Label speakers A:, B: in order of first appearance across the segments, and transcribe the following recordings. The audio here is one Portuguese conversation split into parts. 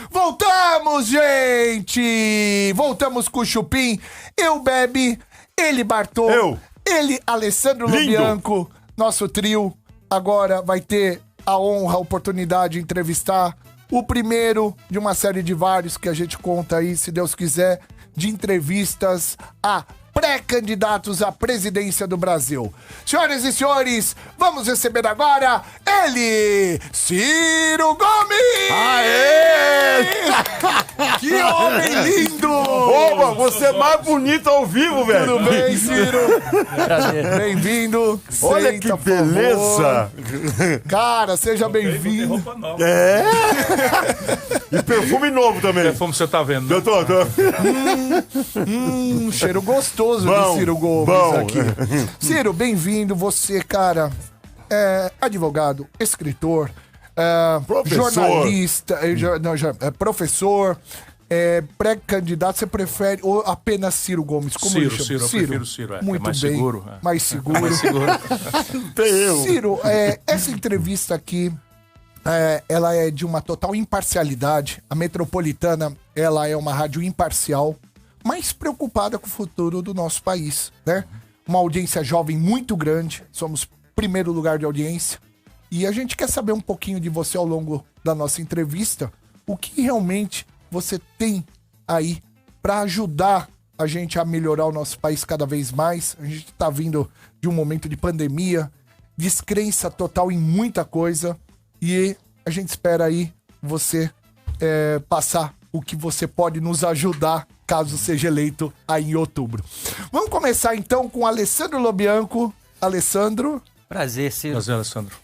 A: Voltamos, gente! Voltamos com o Chupim. Eu, Bebe, ele, Bartô, ele, Alessandro Lobianco, nosso trio. Agora vai ter a honra, a oportunidade de entrevistar o primeiro de uma série de vários que a gente conta aí, se Deus quiser, de entrevistas a pré-candidatos à presidência do Brasil. Senhoras e senhores, vamos receber agora ele, Ciro Gomes!
B: Aê!
A: Que homem lindo!
B: Opa, você é mais bonito ao vivo, velho!
A: Tudo bem, Ciro?
C: Prazer.
A: Bem-vindo.
B: Olha
A: Senta,
B: que
A: por favor.
B: beleza!
A: Cara, seja bem-vindo.
D: Roupa nova.
B: É! E perfume novo também.
D: Perfume você tá vendo, né?
B: Eu tô.
A: Cheiro gostoso
B: Bom,
A: de Ciro Gomes
B: bom.
A: aqui. Ciro, bem-vindo. Você, cara, é advogado, escritor,
B: Professor.
A: jornalista, professor, pré-candidato. Você prefere ou apenas Ciro Gomes? Como ele chama?
D: Ciro, eu prefiro Ciro. É
A: Muito
D: mais
A: bem.
D: seguro.
A: Mais seguro.
D: Mais seguro.
B: Tem eu.
A: Ciro, essa entrevista aqui, ela é de uma total imparcialidade. A Metropolitana, ela é uma rádio imparcial, mas preocupada com o futuro do nosso país, né? Uma audiência jovem muito grande, somos primeiro lugar de audiência, e a gente quer saber um pouquinho de você ao longo da nossa entrevista, o que realmente você tem aí para ajudar a gente a melhorar o nosso país cada vez mais. A gente tá vindo de um momento de pandemia, descrença total em muita coisa, e a gente espera aí você passar o que você pode nos ajudar caso seja eleito aí em outubro. Vamos começar então com Alessandro Lobianco. Alessandro.
C: Prazer, Ciro.
D: Prazer, Alessandro.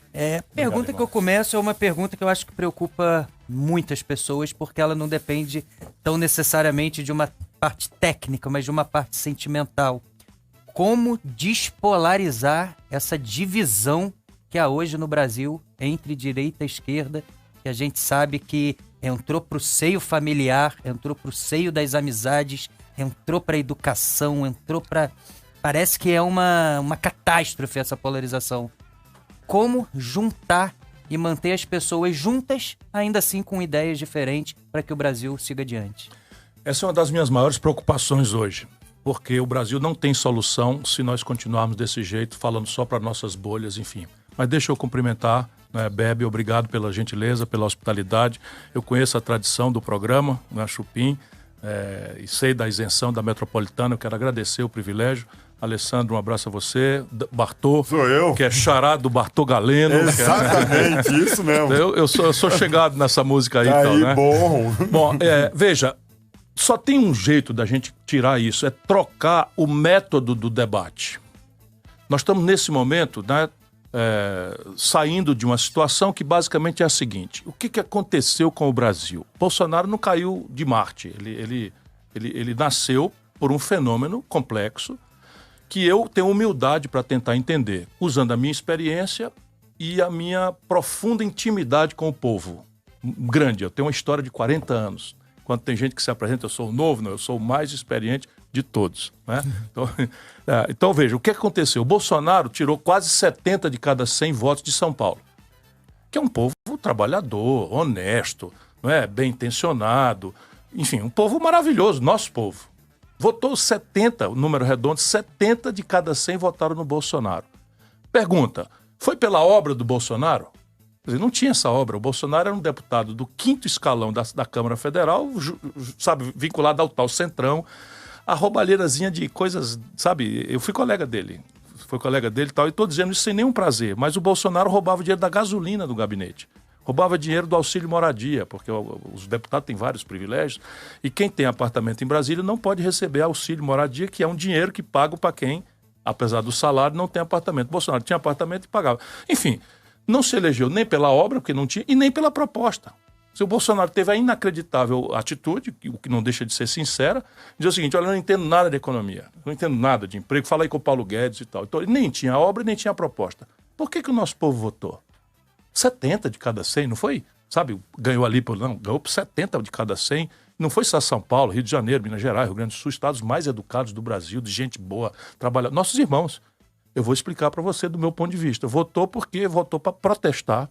C: Pergunta que eu começo é uma pergunta que eu acho que preocupa muitas pessoas, porque ela não depende tão necessariamente de uma parte técnica, mas de uma parte sentimental. Como despolarizar essa divisão que há hoje no Brasil entre direita e esquerda, que a gente sabe que entrou pro seio familiar, entrou pro seio das amizades, entrou pra educação, entrou pra... Parece que é uma catástrofe essa polarização. Como juntar e manter as pessoas juntas, ainda assim com ideias diferentes, para que o Brasil siga adiante?
D: Essa é uma das minhas maiores preocupações hoje, porque o Brasil não tem solução se nós continuarmos desse jeito, falando só para nossas bolhas, enfim. Mas deixa eu cumprimentar, né, Bebe, obrigado pela gentileza, pela hospitalidade. Eu conheço a tradição do programa, né, Chupim, e sei da isenção da Metropolitana, eu quero agradecer o privilégio. Alessandro, um abraço a você. Bartô,
B: Sou eu.
D: que é xará do Bartô Galeno.
B: Exatamente, isso mesmo.
D: Eu sou chegado nessa música aí.
B: Aí,
D: então, né?
B: bom.
D: Bom, veja, só tem um jeito da gente tirar isso, é trocar o método do debate. Nós estamos nesse momento, né, saindo de uma situação que basicamente é a seguinte: o que aconteceu com o Brasil? Bolsonaro não caiu de Marte, ele nasceu por um fenômeno complexo que eu tenho humildade para tentar entender, usando a minha experiência e a minha profunda intimidade com o povo. Grande, eu tenho uma história de 40 anos. Quando tem gente que se apresenta, eu sou o novo, não, eu sou o mais experiente de todos, né? Então veja, o que aconteceu? O Bolsonaro tirou quase 70 de cada 100 votos de São Paulo, que é um povo trabalhador, honesto, não é? Bem intencionado, enfim, um povo maravilhoso, nosso povo. Votou 70, o número redondo, 70 de cada 100 votaram no Bolsonaro. Pergunta, foi pela obra do Bolsonaro? Quer dizer, não tinha essa obra. O Bolsonaro era um deputado do 5º escalão da Câmara Federal, sabe, vinculado ao tal Centrão, a roubalheirazinha de coisas, sabe, eu fui colega dele e tal, e estou dizendo isso sem nenhum prazer, mas o Bolsonaro roubava o dinheiro da gasolina do gabinete. Roubava dinheiro do auxílio moradia, porque os deputados têm vários privilégios, e quem tem apartamento em Brasília não pode receber auxílio moradia, que é um dinheiro que paga para quem, apesar do salário, não tem apartamento. Bolsonaro tinha apartamento e pagava. Enfim, não se elegeu nem pela obra, porque não tinha, e nem pela proposta. Se o Bolsonaro teve a inacreditável atitude, o que não deixa de ser sincera, de dizer o seguinte: olha, eu não entendo nada de economia, não entendo nada de emprego, fala aí com o Paulo Guedes e tal. Então, ele nem tinha a obra, nem tinha a proposta. Por que o nosso povo votou? 70 de cada 100, não foi? Sabe, ganhou ali, ganhou por 70 de cada 100. Não foi só São Paulo, Rio de Janeiro, Minas Gerais, Rio Grande do Sul, estados mais educados do Brasil, de gente boa, trabalhadora. Nossos irmãos. Eu vou explicar para você do meu ponto de vista. Votou porque votou para protestar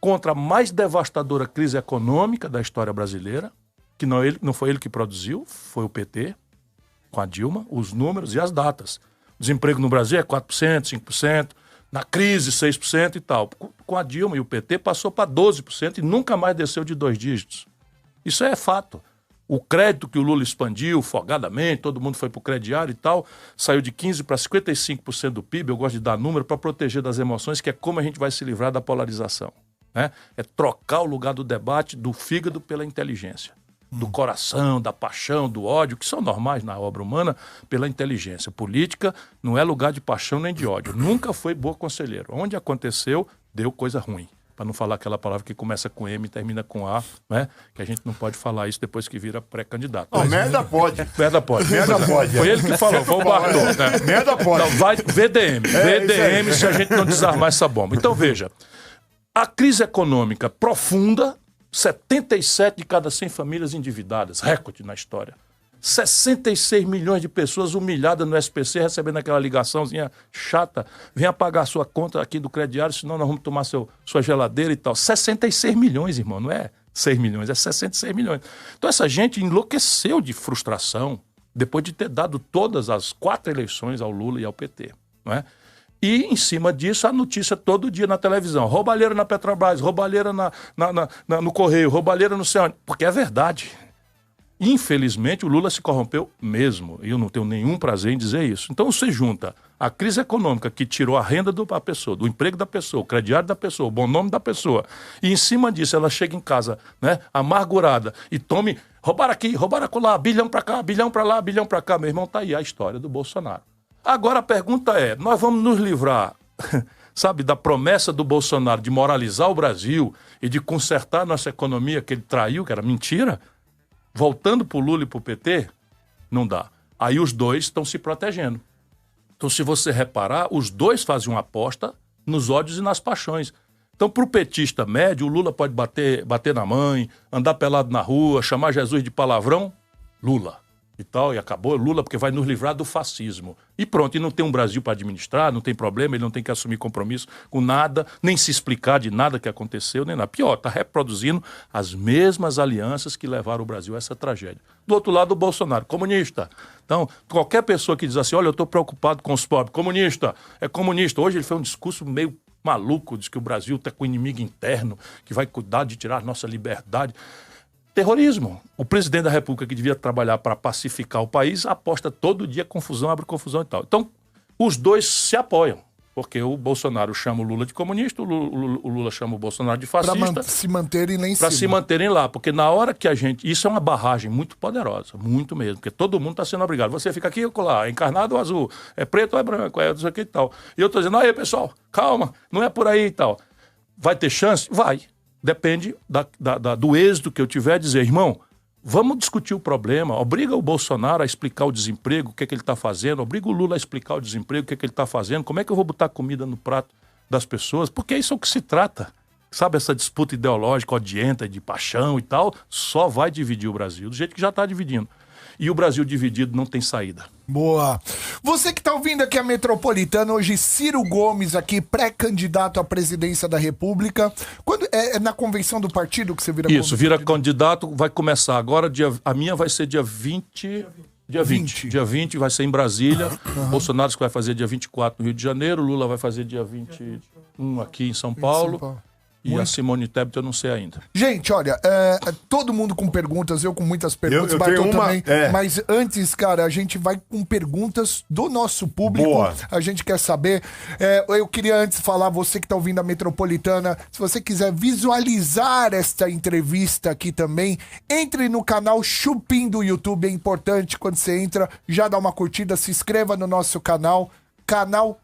D: contra a mais devastadora crise econômica da história brasileira, que não foi ele que produziu, foi o PT, com a Dilma, os números e as datas. O desemprego no Brasil é 4%, 5%, na crise 6% e tal. Com a Dilma e o PT passou para 12% e nunca mais desceu de 2 dígitos. Isso é fato. O crédito que o Lula expandiu folgadamente, todo mundo foi para o crediário e tal, saiu de 15% para 55% do PIB, eu gosto de dar número para proteger das emoções, que é como a gente vai se livrar da polarização. Né? É trocar o lugar do debate do fígado pela inteligência. Do coração, da paixão, do ódio, que são normais na obra humana, pela inteligência. Política não é lugar de paixão nem de ódio. Nunca foi boa conselheiro. Onde aconteceu, deu coisa ruim. Para não falar aquela palavra que começa com M e termina com A, né? Que a gente não pode falar isso depois que vira pré-candidato.
B: Não, merda pode.
D: Merda pode.
B: Merda pode.
D: Foi ele que falou, foi o Bartô. Né?
B: Merda pode.
D: Não, vai VDM. VDM se a gente não desarmar essa bomba. Então, veja, a crise econômica profunda, 77 de cada 100 famílias endividadas, recorde na história. 66 milhões de pessoas humilhadas no SPC, recebendo aquela ligaçãozinha chata, venha pagar sua conta aqui do crediário, senão nós vamos tomar sua geladeira e tal. 66 milhões, irmão, não é 6 milhões, é 66 milhões. Então essa gente enlouqueceu de frustração depois de ter dado todas as 4 eleições ao Lula e ao PT, não é? E, em cima disso, a notícia todo dia na televisão. Roubalheira na Petrobras, roubalheira no Correio, roubalheira no céu. Porque é verdade. Infelizmente, o Lula se corrompeu mesmo. E eu não tenho nenhum prazer em dizer isso. Então, você junta a crise econômica que tirou a renda da pessoa, do emprego da pessoa, o crediário da pessoa, o bom nome da pessoa. E, em cima disso, ela chega em casa, né, amargurada e tome... Roubaram aqui, roubaram acolá, bilhão pra cá, bilhão pra lá, bilhão pra cá. Meu irmão, tá aí a história do Bolsonaro. Agora a pergunta é, nós vamos nos livrar, sabe, da promessa do Bolsonaro de moralizar o Brasil e de consertar a nossa economia que ele traiu, que era mentira, voltando pro Lula e pro PT? Não dá. Aí os dois estão se protegendo. Então, se você reparar, os dois fazem uma aposta nos ódios e nas paixões. Então, pro petista médio, o Lula pode bater na mãe, andar pelado na rua, chamar Jesus de palavrão, Lula. E tal, e acabou Lula, porque vai nos livrar do fascismo. E pronto, e não tem um Brasil para administrar, não tem problema, ele não tem que assumir compromisso com nada, nem se explicar de nada que aconteceu, nem nada. Pior, está reproduzindo as mesmas alianças que levaram o Brasil a essa tragédia. Do outro lado, o Bolsonaro, comunista. Então, qualquer pessoa que diz assim, olha, eu estou preocupado com os pobres, comunista, é comunista. Hoje ele fez um discurso meio maluco, diz que o Brasil está com um inimigo interno, que vai cuidar de tirar a nossa liberdade. Terrorismo. O presidente da República, que devia trabalhar para pacificar o país, aposta todo dia confusão, abre confusão e tal. Então, os dois se apoiam, porque o Bolsonaro chama o Lula de comunista, o Lula chama o Bolsonaro de fascista.
A: Para se manterem lá em cima.
D: Para se manterem lá, porque na hora que a gente... Isso é uma barragem muito poderosa, muito mesmo, porque todo mundo está sendo obrigado. Você fica aqui, eu colar, é encarnado ou azul, é preto ou é branco, é isso aqui e tal. E eu estou dizendo, aí pessoal, calma, não é por aí e tal. Vai ter chance? Vai. Depende do êxito que eu tiver, dizer, irmão, vamos discutir o problema, obriga o Bolsonaro a explicar o desemprego, o que é que ele está fazendo, obriga o Lula a explicar o desemprego, o que é que ele está fazendo, como é que eu vou botar comida no prato das pessoas, porque isso é o que se trata. Sabe, essa disputa ideológica, odienta, de paixão e tal, só vai dividir o Brasil, do jeito que já está dividindo. E o Brasil dividido não tem saída.
A: Boa. Você que está ouvindo aqui a Metropolitana, hoje Ciro Gomes aqui, pré-candidato à presidência da República. Quando é na convenção do partido que você vira
D: candidato? Isso, vira candidato, vai começar agora, a minha vai ser dia 20... Dia 20 vai ser em Brasília. Bolsonaro vai fazer dia 24 no Rio de Janeiro, Lula vai fazer dia 21 aqui em São Paulo. E a Simone Tebet eu não sei ainda.
A: Gente, olha, todo mundo com perguntas, eu com muitas perguntas,
B: eu
A: Bartô
B: tenho uma,
A: também. Mas antes, cara, a gente vai com perguntas do nosso público.
B: Boa.
A: A gente quer saber. Eu queria antes falar, você que tá ouvindo a Metropolitana, se você quiser visualizar esta entrevista aqui também, entre no canal Chupim do YouTube. É importante, quando você entra, já dá uma curtida, se inscreva no nosso canal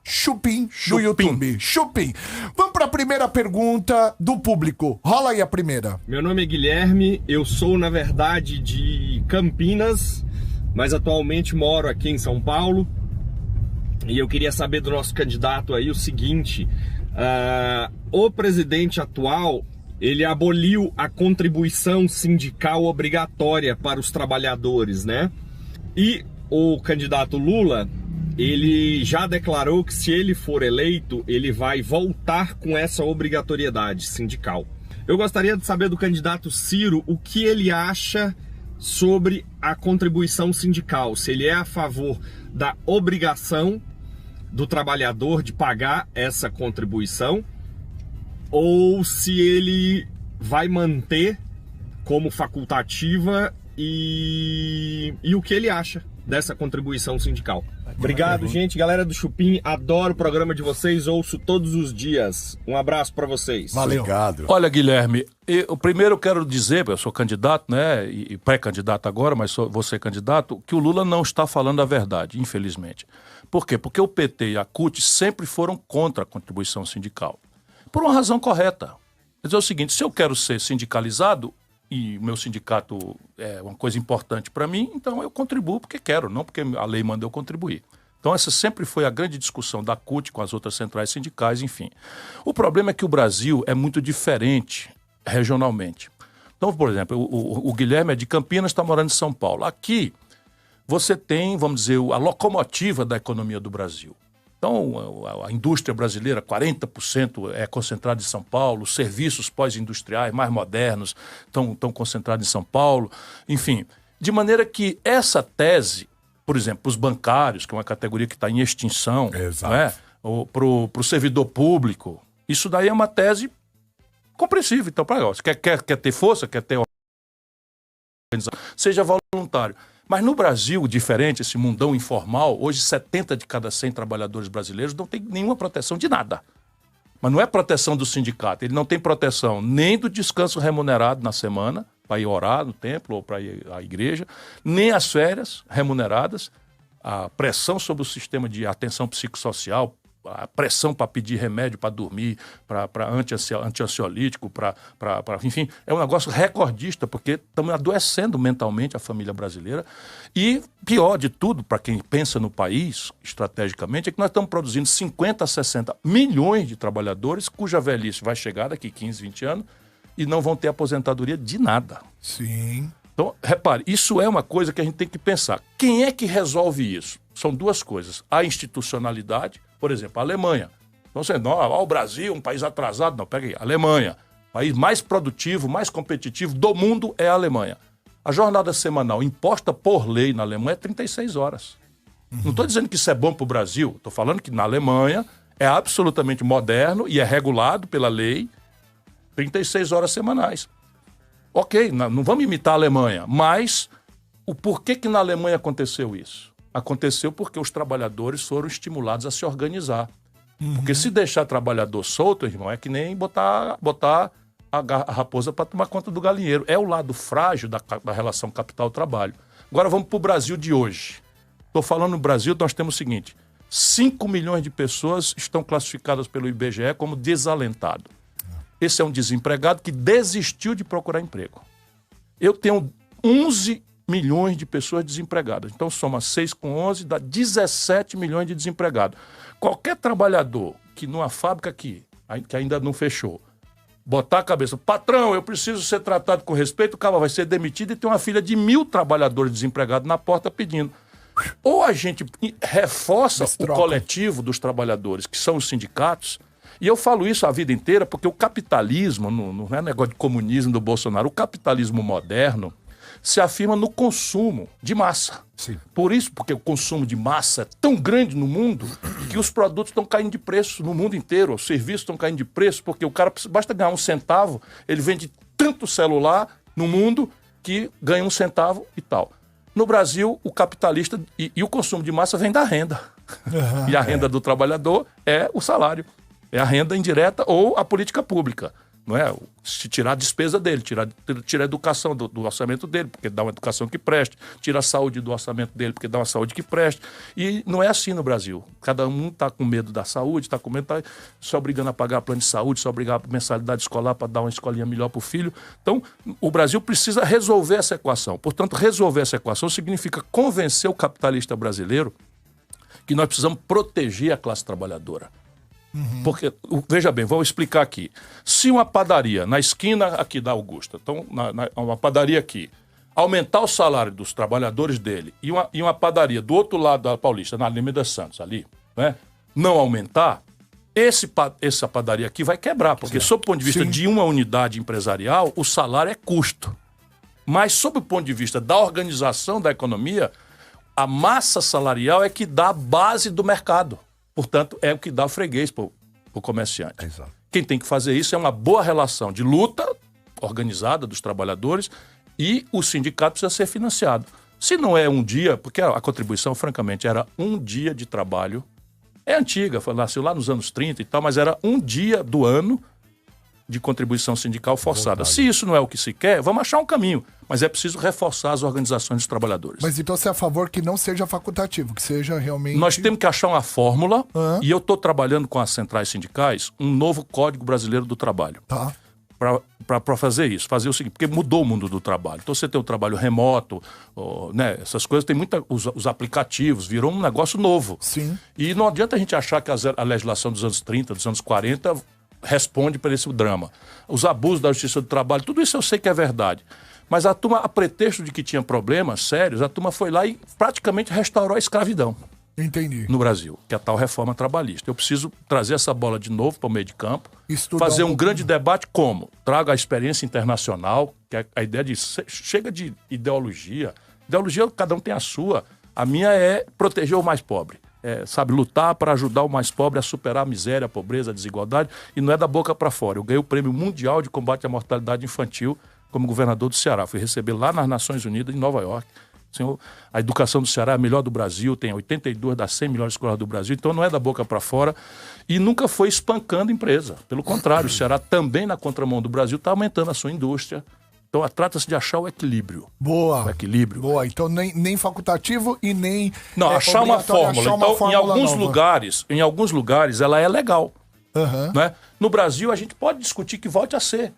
A: Chupim do YouTube. Chupim. Vamos para a primeira pergunta do público. Rola aí a primeira.
E: Meu nome é Guilherme, eu sou, na verdade, de Campinas, mas atualmente moro aqui em São Paulo. E eu queria saber do nosso candidato aí o seguinte: o presidente atual, ele aboliu a contribuição sindical obrigatória para os trabalhadores, né? E o candidato Lula, ele já declarou que se ele for eleito, ele vai voltar com essa obrigatoriedade sindical. Eu gostaria de saber do candidato Ciro o que ele acha sobre a contribuição sindical, se ele é a favor da obrigação do trabalhador de pagar essa contribuição ou se ele vai manter como facultativa e o que ele acha dessa contribuição sindical. Obrigado, gente. Galera do Chupim, adoro o programa de vocês, ouço todos os dias. Um abraço para vocês.
A: Valeu.
B: Obrigado.
D: Olha, Guilherme, eu primeiro quero dizer, eu sou candidato, né, e pré-candidato agora, mas vou ser candidato, que o Lula não está falando a verdade, infelizmente. Por quê? Porque o PT e a CUT sempre foram contra a contribuição sindical. Por uma razão correta. Quer dizer o seguinte, se eu quero ser sindicalizado, e o meu sindicato é uma coisa importante para mim, então eu contribuo porque quero, não porque a lei manda eu contribuir. Então essa sempre foi a grande discussão da CUT com as outras centrais sindicais, enfim. O problema é que o Brasil é muito diferente regionalmente. Então, por exemplo, o Guilherme é de Campinas, está morando em São Paulo. Aqui você tem, vamos dizer, a locomotiva da economia do Brasil. Então, a indústria brasileira, 40% é concentrada em São Paulo, os serviços pós-industriais mais modernos estão concentrados em São Paulo, enfim. De maneira que essa tese, por exemplo, os bancários, que é uma categoria que está em extinção, né? Para o servidor público, isso daí é uma tese compreensível. Então, você quer ter força, quer ter organização, seja voluntário. Mas no Brasil, diferente, esse mundão informal, hoje 70 de cada 100 trabalhadores brasileiros não tem nenhuma proteção de nada. Mas não é proteção do sindicato, ele não tem proteção nem do descanso remunerado na semana, para ir orar no templo ou para ir à igreja, nem as férias remuneradas, a pressão sobre o sistema de atenção psicossocial, a pressão para pedir remédio para dormir, para anti-ansiolítico, enfim, é um negócio recordista, porque estamos adoecendo mentalmente a família brasileira. E pior de tudo, para quem pensa no país, estrategicamente, é que nós estamos produzindo 50 a 60 milhões de trabalhadores cuja velhice vai chegar daqui 15, 20 anos e não vão ter aposentadoria de nada.
A: Sim.
D: Então, repare, isso é uma coisa que a gente tem que pensar. Quem é que resolve isso? São duas coisas. A institucionalidade, por exemplo, a Alemanha. Então, você não, o Brasil, um país atrasado. Não, pega aí, a Alemanha. O país mais produtivo, mais competitivo do mundo é a Alemanha. A jornada semanal imposta por lei na Alemanha é 36 horas. Não estou dizendo que isso é bom para o Brasil. Estou falando que na Alemanha é absolutamente moderno e é regulado pela lei 36 horas semanais. Ok, não vamos imitar a Alemanha, mas o porquê que na Alemanha aconteceu isso? Aconteceu porque os trabalhadores foram estimulados a se organizar. Porque se deixar trabalhador solto, irmão, é que nem botar a raposa para tomar conta do galinheiro. É o lado frágil da relação capital-trabalho. Agora vamos para o Brasil de hoje. Estou falando no Brasil, nós temos o seguinte: 5 milhões de pessoas estão classificadas pelo IBGE como desalentado. Esse é um desempregado que desistiu de procurar emprego. Eu tenho 11 milhões de pessoas desempregadas. Então, soma 6 com 11, dá 17 milhões de desempregados. Qualquer trabalhador que numa fábrica aqui, que ainda não fechou, botar a cabeça, patrão, eu preciso ser tratado com respeito, o cara vai ser demitido e tem uma fila de 1.000 trabalhadores desempregados na porta pedindo. Ou a gente reforça o coletivo dos trabalhadores, que são os sindicatos. E eu falo isso a vida inteira porque o capitalismo, não é negócio de comunismo do Bolsonaro, o capitalismo moderno se afirma no consumo de massa.
A: Sim.
D: Por isso, porque o consumo de massa é tão grande no mundo que os produtos estão caindo de preço no mundo inteiro, os serviços estão caindo de preço, porque o cara basta ganhar 1 centavo, ele vende tanto celular no mundo que ganha 1 centavo e tal. No Brasil, o capitalista e o consumo de massa vem da renda. E a renda do trabalhador é o salário. É a renda indireta ou a política pública. Não é? Se tirar a despesa dele, tira a educação do orçamento dele, porque dá uma educação que preste, tira a saúde do orçamento dele, porque dá uma saúde que preste. E não é assim no Brasil. Cada um está com medo da saúde, está com medo, está se obrigando a pagar plano de saúde, se obrigando a mensalidade escolar para dar uma escolinha melhor para o filho. Então, o Brasil precisa resolver essa equação. Portanto, resolver essa equação significa convencer o capitalista brasileiro que nós precisamos proteger a classe trabalhadora. Porque, veja bem, vou explicar aqui. Se uma padaria na esquina aqui da Augusta, então uma padaria aqui, aumentar o salário dos trabalhadores dele e uma padaria do outro lado da Paulista, na Alameda Santos ali, né, não aumentar, essa padaria aqui vai quebrar, porque sob o ponto de vista de uma unidade empresarial, o salário é custo. Mas sob o ponto de vista da organização da economia, a massa salarial é que dá a base do mercado. Portanto, é o que dá o freguês para o comerciante.
F: Exato.
D: Quem tem que fazer isso é uma boa relação de luta organizada dos trabalhadores e o sindicato precisa ser financiado. Se não é um dia, porque a contribuição, francamente, era um dia de trabalho. É antiga, nasceu lá nos anos 30 e tal, mas era um dia do ano de contribuição sindical forçada. Se isso não é o que se quer, vamos achar um caminho. Mas é preciso reforçar as organizações dos trabalhadores.
A: Mas então você é a favor que não seja facultativo, que seja realmente...
D: Nós temos que achar uma fórmula, e eu estou trabalhando com as centrais sindicais, um novo Código Brasileiro do Trabalho.
A: Tá.
D: Para fazer isso, fazer o seguinte, porque mudou o mundo do trabalho. Então você tem o trabalho remoto, né, essas coisas, tem os aplicativos, virou um negócio novo.
A: Sim.
D: E não adianta a gente achar que a legislação dos anos 30, dos anos 40 responde para esse drama. Os abusos da justiça do trabalho, tudo isso eu sei que é verdade. Mas a turma, a pretexto de que tinha problemas sérios, a turma foi lá e praticamente restaurou a escravidão.
A: Entendi.
D: No Brasil, que é a tal reforma trabalhista. Eu preciso trazer essa bola de novo para o meio de campo,
A: Estudar
D: fazer um
A: pouco.
D: grande debate como? Trago a experiência internacional, que é a ideia de... Chega de ideologia. Ideologia, cada um tem a sua. A minha é proteger o mais pobre. Sabe, lutar para ajudar o mais pobre a superar a miséria, a pobreza, a desigualdade, e não é da boca para fora. Eu ganhei o Prêmio Mundial de Combate à Mortalidade Infantil como governador do Ceará. Fui receber lá nas Nações Unidas, em Nova York. Senhor, a educação do Ceará é a melhor do Brasil, tem 82 das 100 melhores escolas do Brasil, então não é da boca para fora e nunca foi espancando empresa. Pelo contrário, o Ceará também na contramão do Brasil está aumentando a sua indústria. Então trata-se de achar o equilíbrio.
A: Boa.
D: O equilíbrio.
A: Boa. Então nem facultativo e nem...
D: Não, achar uma
A: obrigatório
D: fórmula.
A: achar uma
D: Então,
A: fórmula
D: em alguns lugares ela é legal.
A: Aham.
D: Né? No Brasil, a gente pode discutir que volte a ser.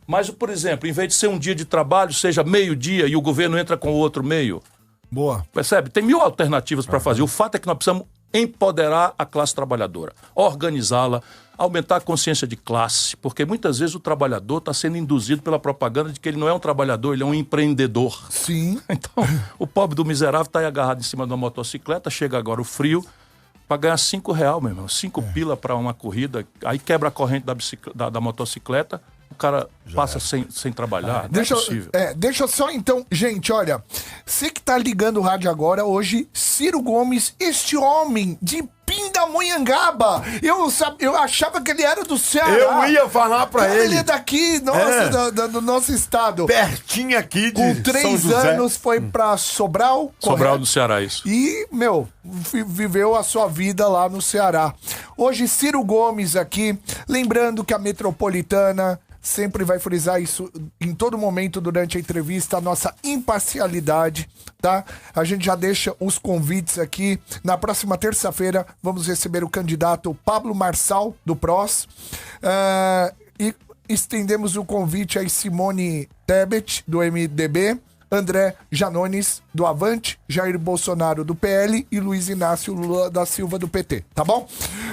D: Mas, por exemplo, em vez de ser um dia de trabalho, seja meio-dia e o governo entra com o outro meio.
A: Boa.
D: Percebe? Tem 1000 alternativas para fazer. O fato é que nós precisamos empoderar a classe trabalhadora, organizá-la, aumentar a consciência de classe, porque muitas vezes o trabalhador está sendo induzido pela propaganda de que ele não é um trabalhador, ele é um empreendedor.
A: Sim.
D: Então, o pobre do miserável está aí agarrado em cima de uma motocicleta, chega agora o frio, para ganhar R$5, meu irmão. 5 pila para uma corrida, aí quebra a corrente da motocicleta, o cara passa sem trabalhar. Não é possível.
A: Deixa eu só então, gente, olha, você que tá ligando o rádio agora, hoje, Ciro Gomes, este homem de Pindamonhangaba, eu achava que ele era do Ceará.
F: Eu ia falar pra
A: Cara,
F: ele.
A: Ele é daqui, nossa, do nosso estado.
F: Pertinho aqui de
A: Com
F: São
A: 3
F: José.
A: anos foi pra Sobral.
D: Sobral
A: correto?
D: do Ceará, isso.
A: E, viveu a sua vida lá no Ceará. Hoje, Ciro Gomes aqui, lembrando que a Metropolitana sempre vai frisar isso em todo momento durante a entrevista, a nossa imparcialidade, tá? A gente já deixa os convites aqui. Na próxima terça-feira, vamos receber o candidato Pablo Marçal, do PROS. E estendemos o convite a Simone Tebet, do MDB, André Janones, do Avante, Jair Bolsonaro, do PL e Luiz Inácio Lula da Silva, do PT, tá bom?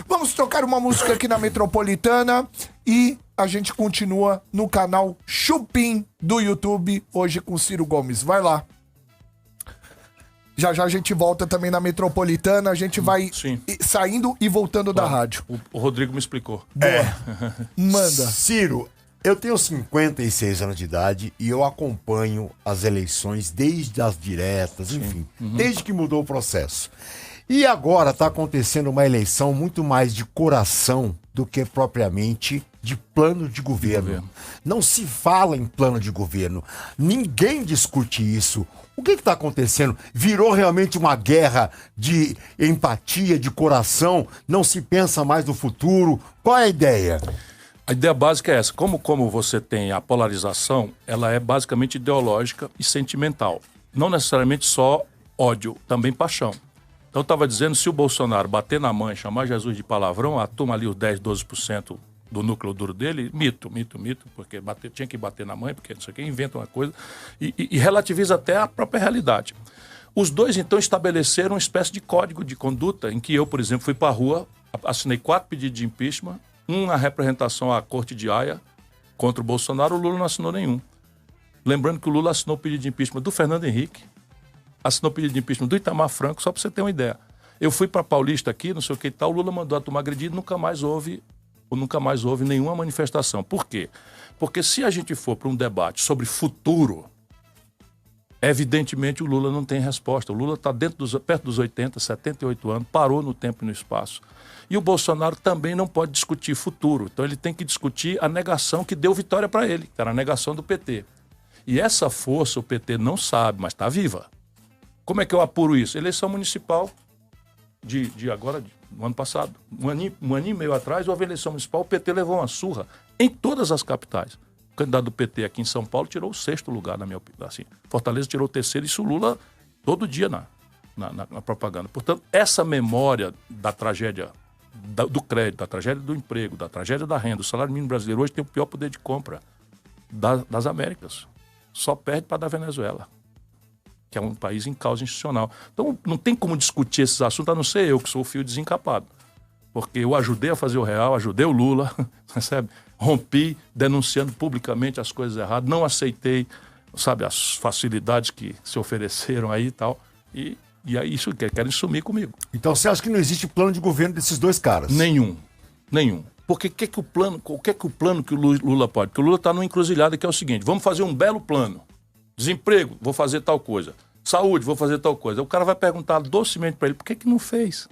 A: Vamos tocar uma música aqui na Metropolitana e a gente continua no canal Chupim do YouTube, hoje com Ciro Gomes. Vai lá. Já a gente volta também na Metropolitana, a gente vai saindo e voltando da rádio.
D: O Rodrigo me explicou.
A: Manda.
F: Ciro, eu tenho 56 anos de idade e eu acompanho as eleições desde as diretas, enfim, desde que mudou o processo. E agora está acontecendo uma eleição muito mais de coração do que propriamente de plano de governo. Não se fala em plano de governo. Ninguém discute isso. O que está acontecendo? Virou realmente uma guerra de empatia, de coração? Não se pensa mais no futuro? Qual é a ideia?
D: A ideia básica é essa. Como você tem a polarização, ela é basicamente ideológica e sentimental. Não necessariamente só ódio, também paixão. Então eu estava dizendo, se o Bolsonaro bater na mãe, chamar Jesus de palavrão, a turma ali, os 10, 12% do núcleo duro dele, mito, porque tinha que bater na mãe, porque não sei o que, inventa uma coisa, e relativiza até a própria realidade. Os dois, então, estabeleceram uma espécie de código de conduta, em que eu, por exemplo, fui para a rua, assinei 4 pedidos de impeachment, na representação à Corte de Haia contra o Bolsonaro, o Lula não assinou nenhum. Lembrando que o Lula assinou o pedido de impeachment do Fernando Henrique, assinou o pedido de impeachment do Itamar Franco, só para você ter uma ideia. Eu fui para Paulista aqui, não sei o que e tal, o Lula mandou a turma agredir, nunca mais houve nenhuma manifestação. Por quê? Porque se a gente for para um debate sobre futuro, evidentemente o Lula não tem resposta. O Lula está perto dos 80, 78 anos, parou no tempo e no espaço. E o Bolsonaro também não pode discutir futuro. Então ele tem que discutir a negação que deu vitória para ele, que era a negação do PT. E essa força o PT não sabe, mas está viva. Como é que eu apuro isso? Eleição municipal no ano passado. Um ano e meio atrás, houve eleição municipal, o PT levou uma surra em todas as capitais. O candidato do PT aqui em São Paulo tirou o 6º lugar, na minha opinião. Assim, Fortaleza tirou o 3º, isso o Lula todo dia na propaganda. Portanto, essa memória da tragédia do crédito, da tragédia do emprego, da tragédia da renda, o salário mínimo brasileiro hoje tem o pior poder de compra das Américas. Só perde para a da Venezuela, que é um país em causa institucional. Então, não tem como discutir esses assuntos, a não ser eu, que sou o fio desencapado. Porque eu ajudei a fazer o real, ajudei o Lula, sabe? Rompi denunciando publicamente as coisas erradas, não aceitei, sabe, as facilidades que se ofereceram aí e tal. E aí isso querem sumir comigo.
F: Então você acha que não existe plano de governo desses dois caras?
D: Nenhum. Porque o que é o plano que o Lula pode? Porque o Lula está numa encruzilhada que é o seguinte: vamos fazer um belo plano. Desemprego, vou fazer tal coisa. Saúde, vou fazer tal coisa. O cara vai perguntar docemente para ele, por que não fez?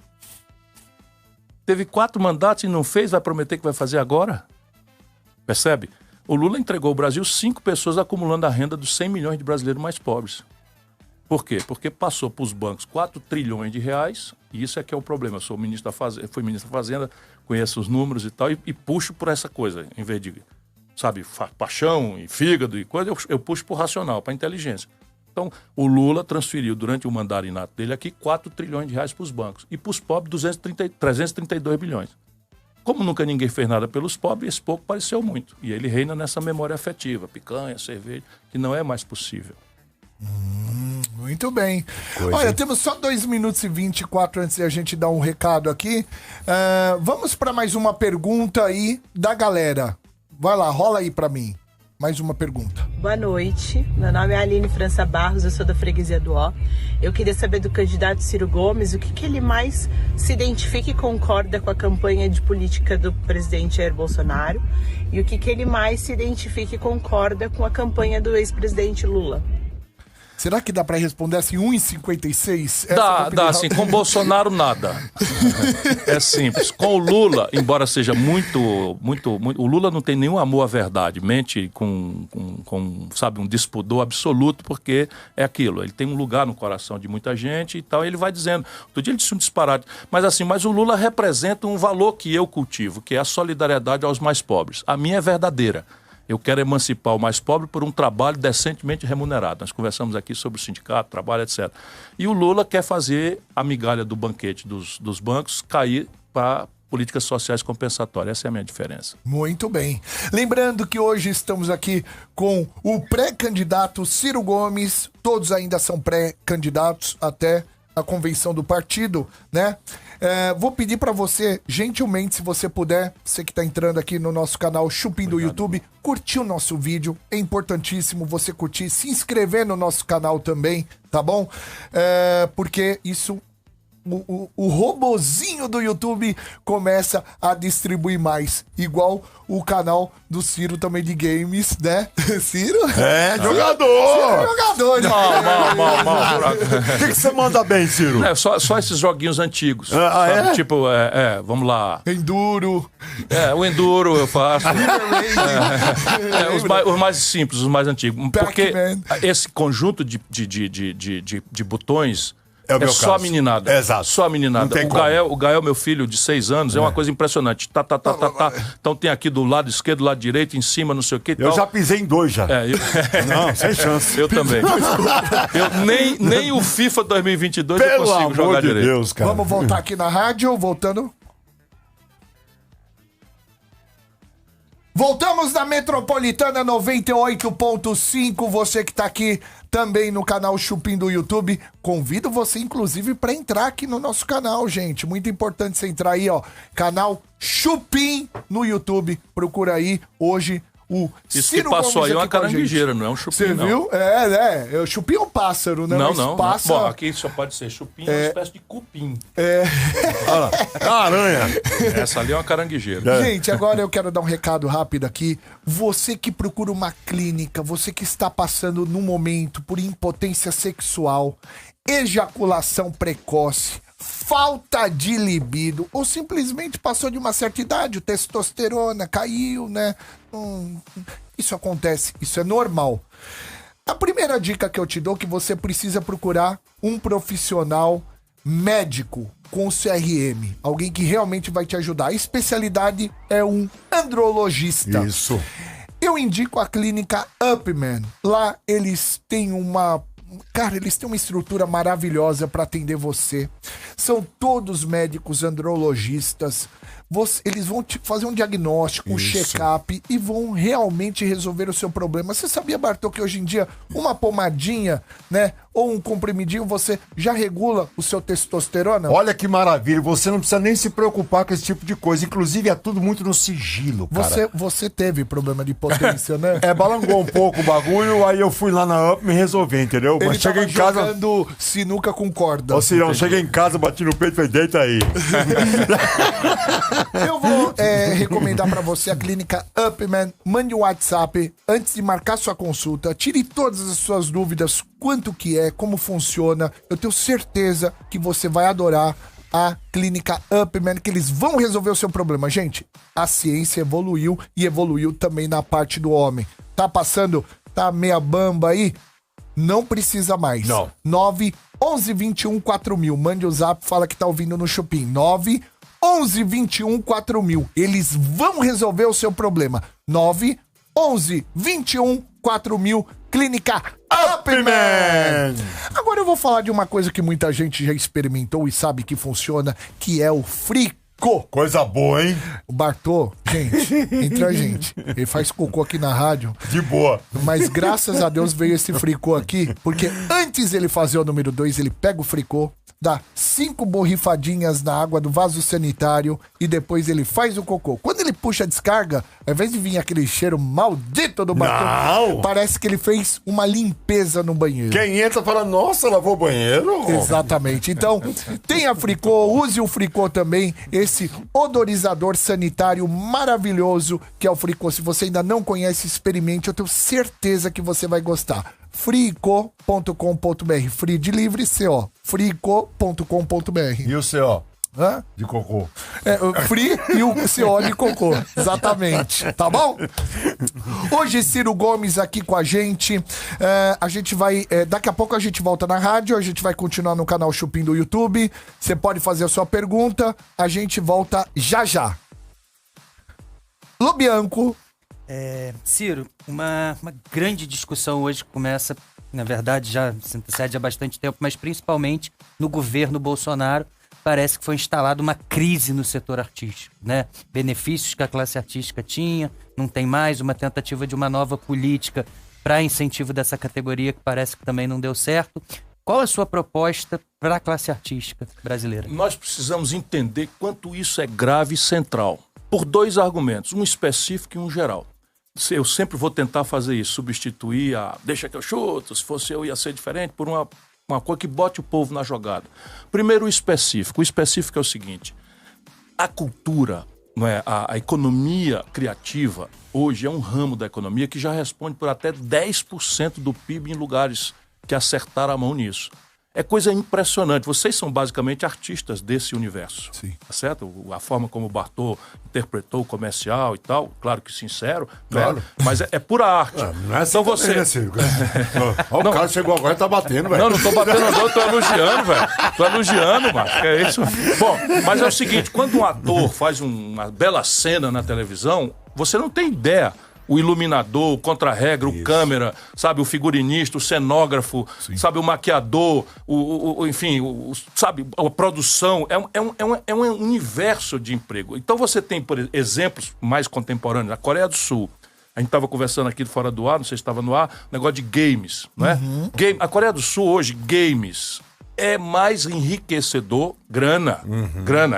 D: Teve 4 mandatos e não fez, vai prometer que vai fazer agora? Percebe? O Lula entregou ao Brasil 5 pessoas acumulando a renda dos 100 milhões de brasileiros mais pobres. Por quê? Porque passou para os bancos 4 trilhões de reais, e isso é que é o problema. Eu sou fui ministro da Fazenda, conheço os números e tal, e puxo por essa coisa, em vez de, sabe, paixão e fígado e coisa, eu puxo por racional, para inteligência. Então, o Lula transferiu, durante o mandato inato dele aqui, 4 trilhões de reais para os bancos, e para os pobres 332 bilhões. Como nunca ninguém fez nada pelos pobres, esse pouco pareceu muito. E ele reina nessa memória afetiva, picanha, cerveja, que não é mais possível.
A: Muito bem.
F: Coisa,
A: Olha,
F: hein?
A: temos só 2 minutos e 24 antes de a gente dar um recado aqui. Vamos para mais uma pergunta aí da galera. Vai lá, rola aí para mim. Mais uma pergunta.
G: Boa noite, meu nome é Aline França Barros, eu sou da Freguesia do Ó. Eu queria saber do candidato Ciro Gomes o que ele mais se identifica e concorda com a campanha de política do presidente Jair Bolsonaro e o que ele mais se identifica e concorda com a campanha do ex-presidente Lula.
A: Será que dá pra responder assim 1,56?
D: Dá assim, com o Bolsonaro nada. É simples. Com o Lula, embora seja muito, o Lula não tem nenhum amor à verdade, mente com sabe, um despudor absoluto, porque é aquilo, ele tem um lugar no coração de muita gente e tal, e ele vai dizendo, outro dia ele disse um disparate, mas o Lula representa um valor que eu cultivo, que é a solidariedade aos mais pobres. A minha é verdadeira. Eu quero emancipar o mais pobre por um trabalho decentemente remunerado. Nós conversamos aqui sobre o sindicato, trabalho, etc. E o Lula quer fazer a migalha do banquete dos bancos cair para políticas sociais compensatórias. Essa é a minha diferença.
A: Muito bem. Lembrando que hoje estamos aqui com o pré-candidato Ciro Gomes. Todos ainda são pré-candidatos até a convenção do partido, né? Vou pedir para você, gentilmente, se você puder, você que tá entrando aqui no nosso canal Chupim do YouTube, curtir o nosso vídeo. É importantíssimo você curtir, se inscrever no nosso canal também, tá bom? Porque isso... O robozinho do YouTube começa a distribuir mais. Igual o canal do Ciro também de games, né? Ciro?
F: Jogador!
A: Ciro é jogador, né?
F: O que você manda bem, Ciro?
D: Só esses joguinhos antigos.
F: É?
D: Tipo, vamos lá.
A: Enduro.
D: O Enduro eu faço. Os mais simples, os mais antigos. Porque esse conjunto de botões... É só a meninada.
F: Exato.
D: Só a meninada. O Gael, meu filho de 6 anos, é uma coisa impressionante. Então tem aqui do lado esquerdo, do lado direito, em cima, não sei o que.
F: Eu já pisei em 2 já. Não, sem chance.
D: Eu também. Nem o FIFA 2022 eu consigo jogar direito.
F: Deus, cara.
A: Vamos voltar aqui na rádio, voltando. Voltamos na Metropolitana 98.5. Você que tá aqui também no canal Chupim do YouTube, convido você, inclusive, para entrar aqui no nosso canal, gente. Muito importante você entrar aí, ó. Canal Chupim no YouTube. Procura aí. Hoje o
D: Isso
A: Ciro
D: que passou
A: Gomes
D: aí é uma
A: aqui com a gente.
D: caranguejeira, não é um chupim,
A: Você
D: não.
A: viu? O chupim é um pássaro, né?
D: Não,
A: Mas
D: não.
A: passa...
D: Bom, aqui só pode ser chupim, é uma espécie de cupim.
F: Olha lá, é uma aranha.
D: Essa ali é uma caranguejeira.
A: Gente, agora eu quero dar um recado rápido aqui. Você que procura uma clínica, você que está passando num momento por impotência sexual, ejaculação precoce, falta de libido, ou simplesmente passou de uma certa idade, o testosterona caiu, né? Isso acontece, isso é normal. A primeira dica que eu te dou é que você precisa procurar um profissional médico com CRM, alguém que realmente vai te ajudar. A especialidade é um andrologista.
F: Isso.
A: Eu indico a clínica Upman. Lá eles têm uma estrutura maravilhosa para atender você. São todos médicos andrologistas. Eles vão te fazer um diagnóstico, um check-up e vão realmente resolver o seu problema. Você sabia, Bartô, que hoje em dia uma pomadinha, né, ou um comprimidinho, você já regula o seu testosterona?
F: Olha que maravilha, você não precisa nem se preocupar com esse tipo de coisa. Inclusive, é tudo muito no sigilo, cara.
A: Você teve problema de potência, né?
F: Balangou um pouco o bagulho, aí eu fui lá na UP e me resolver, entendeu?
A: Ele
F: Mas cheguei em casa...
A: jogando sinuca com corda.
F: Ou seja, eu cheguei em casa, bati no peito e falei, deita aí.
A: Eu vou recomendar pra você a clínica Upman. Mande um WhatsApp antes de marcar sua consulta. Tire todas as suas dúvidas, quanto que é, como funciona. Eu tenho certeza que você vai adorar a clínica Upman, que eles vão resolver o seu problema. Gente, a ciência evoluiu e evoluiu também na parte do homem. Tá meia bamba aí? Não precisa mais.
F: Não.
A: 9 11 21 4000. Mande o zap, fala que tá ouvindo no Chupim. 9 11 21 4000. Eles vão resolver o seu problema. 9 11 21 4000. Clínica Upman. Agora eu vou falar de uma coisa que muita gente já experimentou e sabe que funciona, que é o Fricô.
F: Coisa boa, hein?
A: O Bartô, gente, entre a gente, ele faz cocô aqui na rádio.
F: De boa.
A: Mas graças a Deus veio esse Fricô aqui, porque antes ele fazer o número 2, ele pega o Fricô, dá 5 borrifadinhas na água do vaso sanitário e depois ele faz o cocô. Quando ele puxa a descarga, ao invés de vir aquele cheiro maldito do Bartô, parece que ele fez uma limpeza no banheiro.
F: Quem entra fala, nossa, lavou o banheiro?
A: Exatamente. Então, tenha Fricô, use o Fricô também, esse odorizador sanitário maravilhoso que é o Fricô. Se você ainda não conhece, experimente, eu tenho certeza que você vai gostar. frico.com.br, free de livre, CO, frico.com.br.
F: E o CO?
A: Hã?
F: De cocô.
A: O free e o CO de cocô, exatamente, tá bom? Hoje Ciro Gomes aqui com a gente, a gente vai, daqui a pouco a gente volta na rádio, a gente vai continuar no canal Chupim do YouTube, você pode fazer a sua pergunta, a gente volta já já. Lobianco.
C: Ciro, uma grande discussão hoje que começa, na verdade já se antecede há bastante tempo, mas principalmente no governo Bolsonaro, parece que foi instalada uma crise no setor artístico, né? Benefícios que a classe artística tinha, não tem mais, uma tentativa de uma nova política para incentivo dessa categoria que parece que também não deu certo. Qual a sua proposta para a classe artística brasileira?
D: Nós precisamos entender quanto isso é grave e central, por 2 argumentos, um específico e um geral. Eu sempre vou tentar fazer isso, substituir deixa que eu chuto, se fosse eu ia ser diferente, por uma coisa que bote o povo na jogada. Primeiro, o específico. O específico é o seguinte: a cultura, não é, a economia criativa, hoje é um ramo da economia que já responde por até 10% do PIB em lugares que acertaram a mão nisso. É coisa impressionante. Vocês são basicamente artistas desse universo.
A: Sim.
D: Tá certo? A forma como o Bartô interpretou o comercial e tal, claro que sincero,
F: claro.
D: Né? Mas é pura arte.
F: Não é assim
D: então você.
F: Olha, o cara chegou agora e tá batendo, velho.
D: Não tô batendo, não, tô elogiando, velho. Tô elogiando, macho. É isso. Bom, mas é o seguinte: quando um ator faz uma bela cena na televisão, você não tem ideia. O iluminador, o contra-regra, o câmera, sabe, o figurinista, o cenógrafo, sabe, o maquiador, enfim, sabe, a produção. É um universo de emprego. Então você tem, por exemplos mais contemporâneos, a Coreia do Sul. A gente estava conversando aqui fora do ar, não sei se estava no ar, negócio de games, não é? A Coreia do Sul hoje, games, é mais enriquecedor, grana,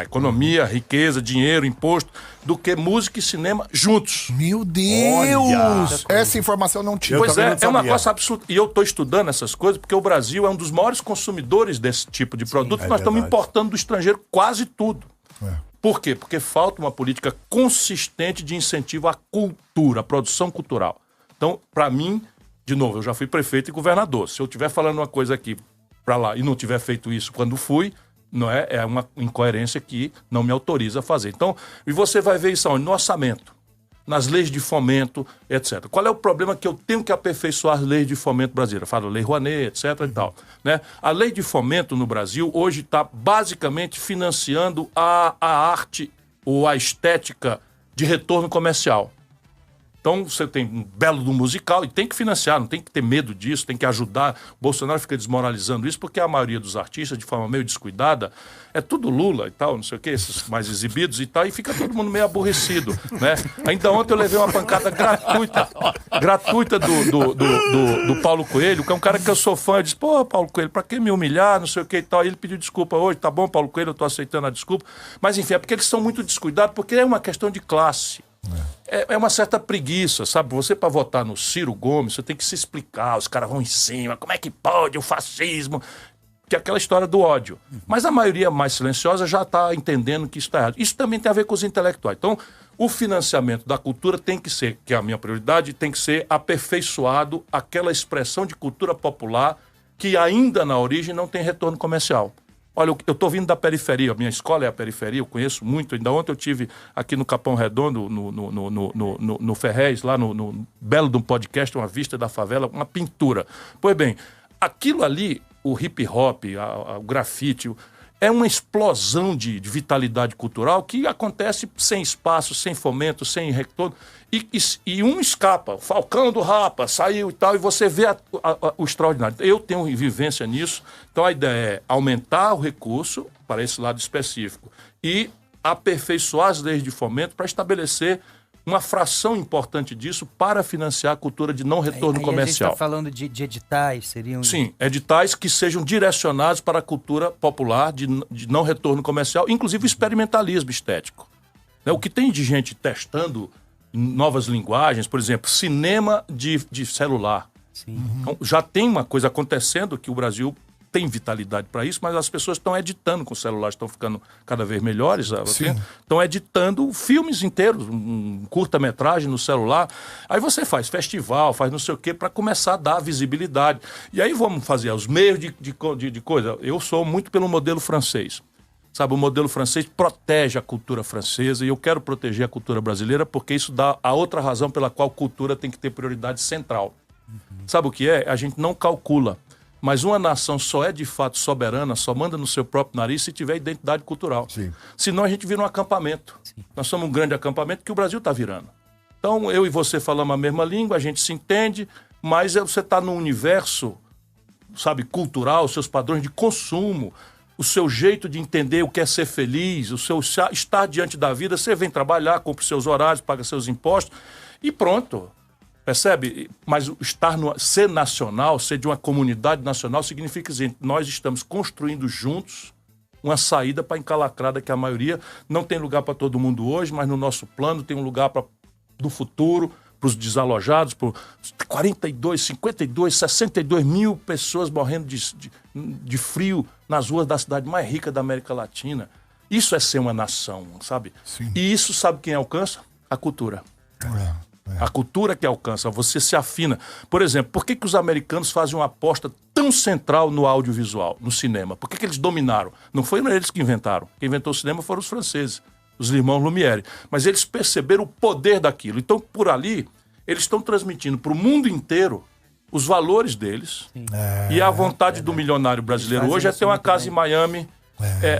D: economia, riqueza, dinheiro, imposto, do que música e cinema juntos.
A: Meu Deus!
F: Olha.
A: Essa informação eu não tinha.
D: Pois
F: também não
D: é uma
F: sabia.
D: coisa absurda. E eu estou estudando essas coisas porque o Brasil é um dos maiores consumidores desse tipo de produto. Nós estamos
F: verdade.
D: importando do estrangeiro quase tudo. Por quê? Porque falta uma política consistente de incentivo à cultura, à produção cultural. Então, para mim, de novo, eu já fui prefeito e governador. Se eu estiver falando uma coisa aqui para lá e não tiver feito isso quando fui, não é uma incoerência que não me autoriza a fazer. Então, e você vai ver isso onde? No orçamento, nas leis de fomento, etc. Qual é o problema que eu tenho que aperfeiçoar as leis de fomento brasileiras? Falo Lei Rouanet, etc. e tal. Né? A lei de fomento no Brasil hoje está basicamente financiando a arte ou a estética de retorno comercial. Então, você tem um belo do musical e tem que financiar, não tem que ter medo disso, tem que ajudar. O Bolsonaro fica desmoralizando isso porque a maioria dos artistas, de forma meio descuidada, é tudo Lula e tal, não sei o quê, esses mais exibidos e tal, e fica todo mundo meio aborrecido, né? Ainda ontem eu levei uma pancada gratuita do Paulo Coelho, que é um cara que eu sou fã. Eu disse, pô, Paulo Coelho, pra que me humilhar, não sei o quê e tal. E ele pediu desculpa hoje, tá bom, Paulo Coelho, eu tô aceitando a desculpa. Mas, enfim, é porque eles são muito descuidados, porque é uma questão de classe. É uma certa preguiça, sabe? Você, para votar no Ciro Gomes, você tem que se explicar, os caras vão em cima, como é que pode o fascismo? Que é aquela história do ódio. Mas a maioria mais silenciosa já está entendendo que isso está errado. Isso também tem a ver com os intelectuais. Então, o financiamento da cultura tem que ser, que é a minha prioridade, tem que ser aperfeiçoado aquela expressão de cultura popular que ainda na origem não tem retorno comercial. Olha, eu estou vindo da periferia, a minha escola é a periferia, eu conheço muito. Ainda ontem eu tive aqui no Capão Redondo, no Ferrez, lá no belo de um podcast, uma vista da favela, uma pintura. Pois bem, aquilo ali, o hip hop, o grafite, é uma explosão de vitalidade cultural que acontece sem espaço, sem fomento, sem retorno. E um escapa, o Falcão do Rapa saiu e tal, e você vê o extraordinário. Eu tenho vivência nisso, então a ideia é aumentar o recurso para esse lado específico e aperfeiçoar as leis de fomento para estabelecer uma fração importante disso para financiar a cultura de não retorno comercial. A gente está
C: falando de editais, seriam...
D: Sim, editais que sejam direcionados para a cultura popular de não retorno comercial, inclusive o experimentalismo estético. O que tem de gente testando novas linguagens, por exemplo, cinema de celular.
C: Sim.
D: Então, já tem uma coisa acontecendo que o Brasil tem vitalidade para isso, mas as pessoas estão editando com o celular, estão ficando cada vez melhores, estão editando filmes inteiros, um curta-metragem no celular. Aí você faz festival, faz não sei o quê, para começar a dar visibilidade. E aí vamos fazer os meios de coisa. Eu sou muito pelo modelo francês. Sabe, o modelo francês protege a cultura francesa e eu quero proteger a cultura brasileira porque isso dá a outra razão pela qual cultura tem que ter prioridade central. Sabe o que é? A gente não calcula. Mas uma nação só é de fato soberana, só manda no seu próprio nariz se tiver identidade cultural.
F: Sim.
D: Senão a gente vira um acampamento. Sim. Nós somos um grande acampamento que o Brasil está virando. Então eu e você falamos a mesma língua, a gente se entende, mas você está num universo, sabe, cultural, seus padrões de consumo, o seu jeito de entender o que é ser feliz, o seu estar diante da vida. Você vem trabalhar, cumpre seus horários, paga seus impostos e pronto. Percebe? Mas ser nacional, ser de uma comunidade nacional, significa dizer que nós estamos construindo juntos uma saída para a encalacrada que a maioria não tem lugar para todo mundo hoje, mas no nosso plano tem um lugar do futuro, para os desalojados, por 42, 52, 62 mil pessoas morrendo de frio nas ruas da cidade mais rica da América Latina. Isso é ser uma nação, sabe?
A: Sim.
D: E isso sabe quem alcança? A cultura. A cultura que alcança, você se afina. Por exemplo, por que os americanos fazem uma aposta tão central no audiovisual, no cinema? Por que eles dominaram? Não foram eles que inventaram. Quem inventou o cinema foram os franceses, os irmãos Lumière. Mas eles perceberam o poder daquilo. Então, por ali, eles estão transmitindo para o mundo inteiro os valores deles. E a vontade do milionário brasileiro hoje é ter uma casa em Miami.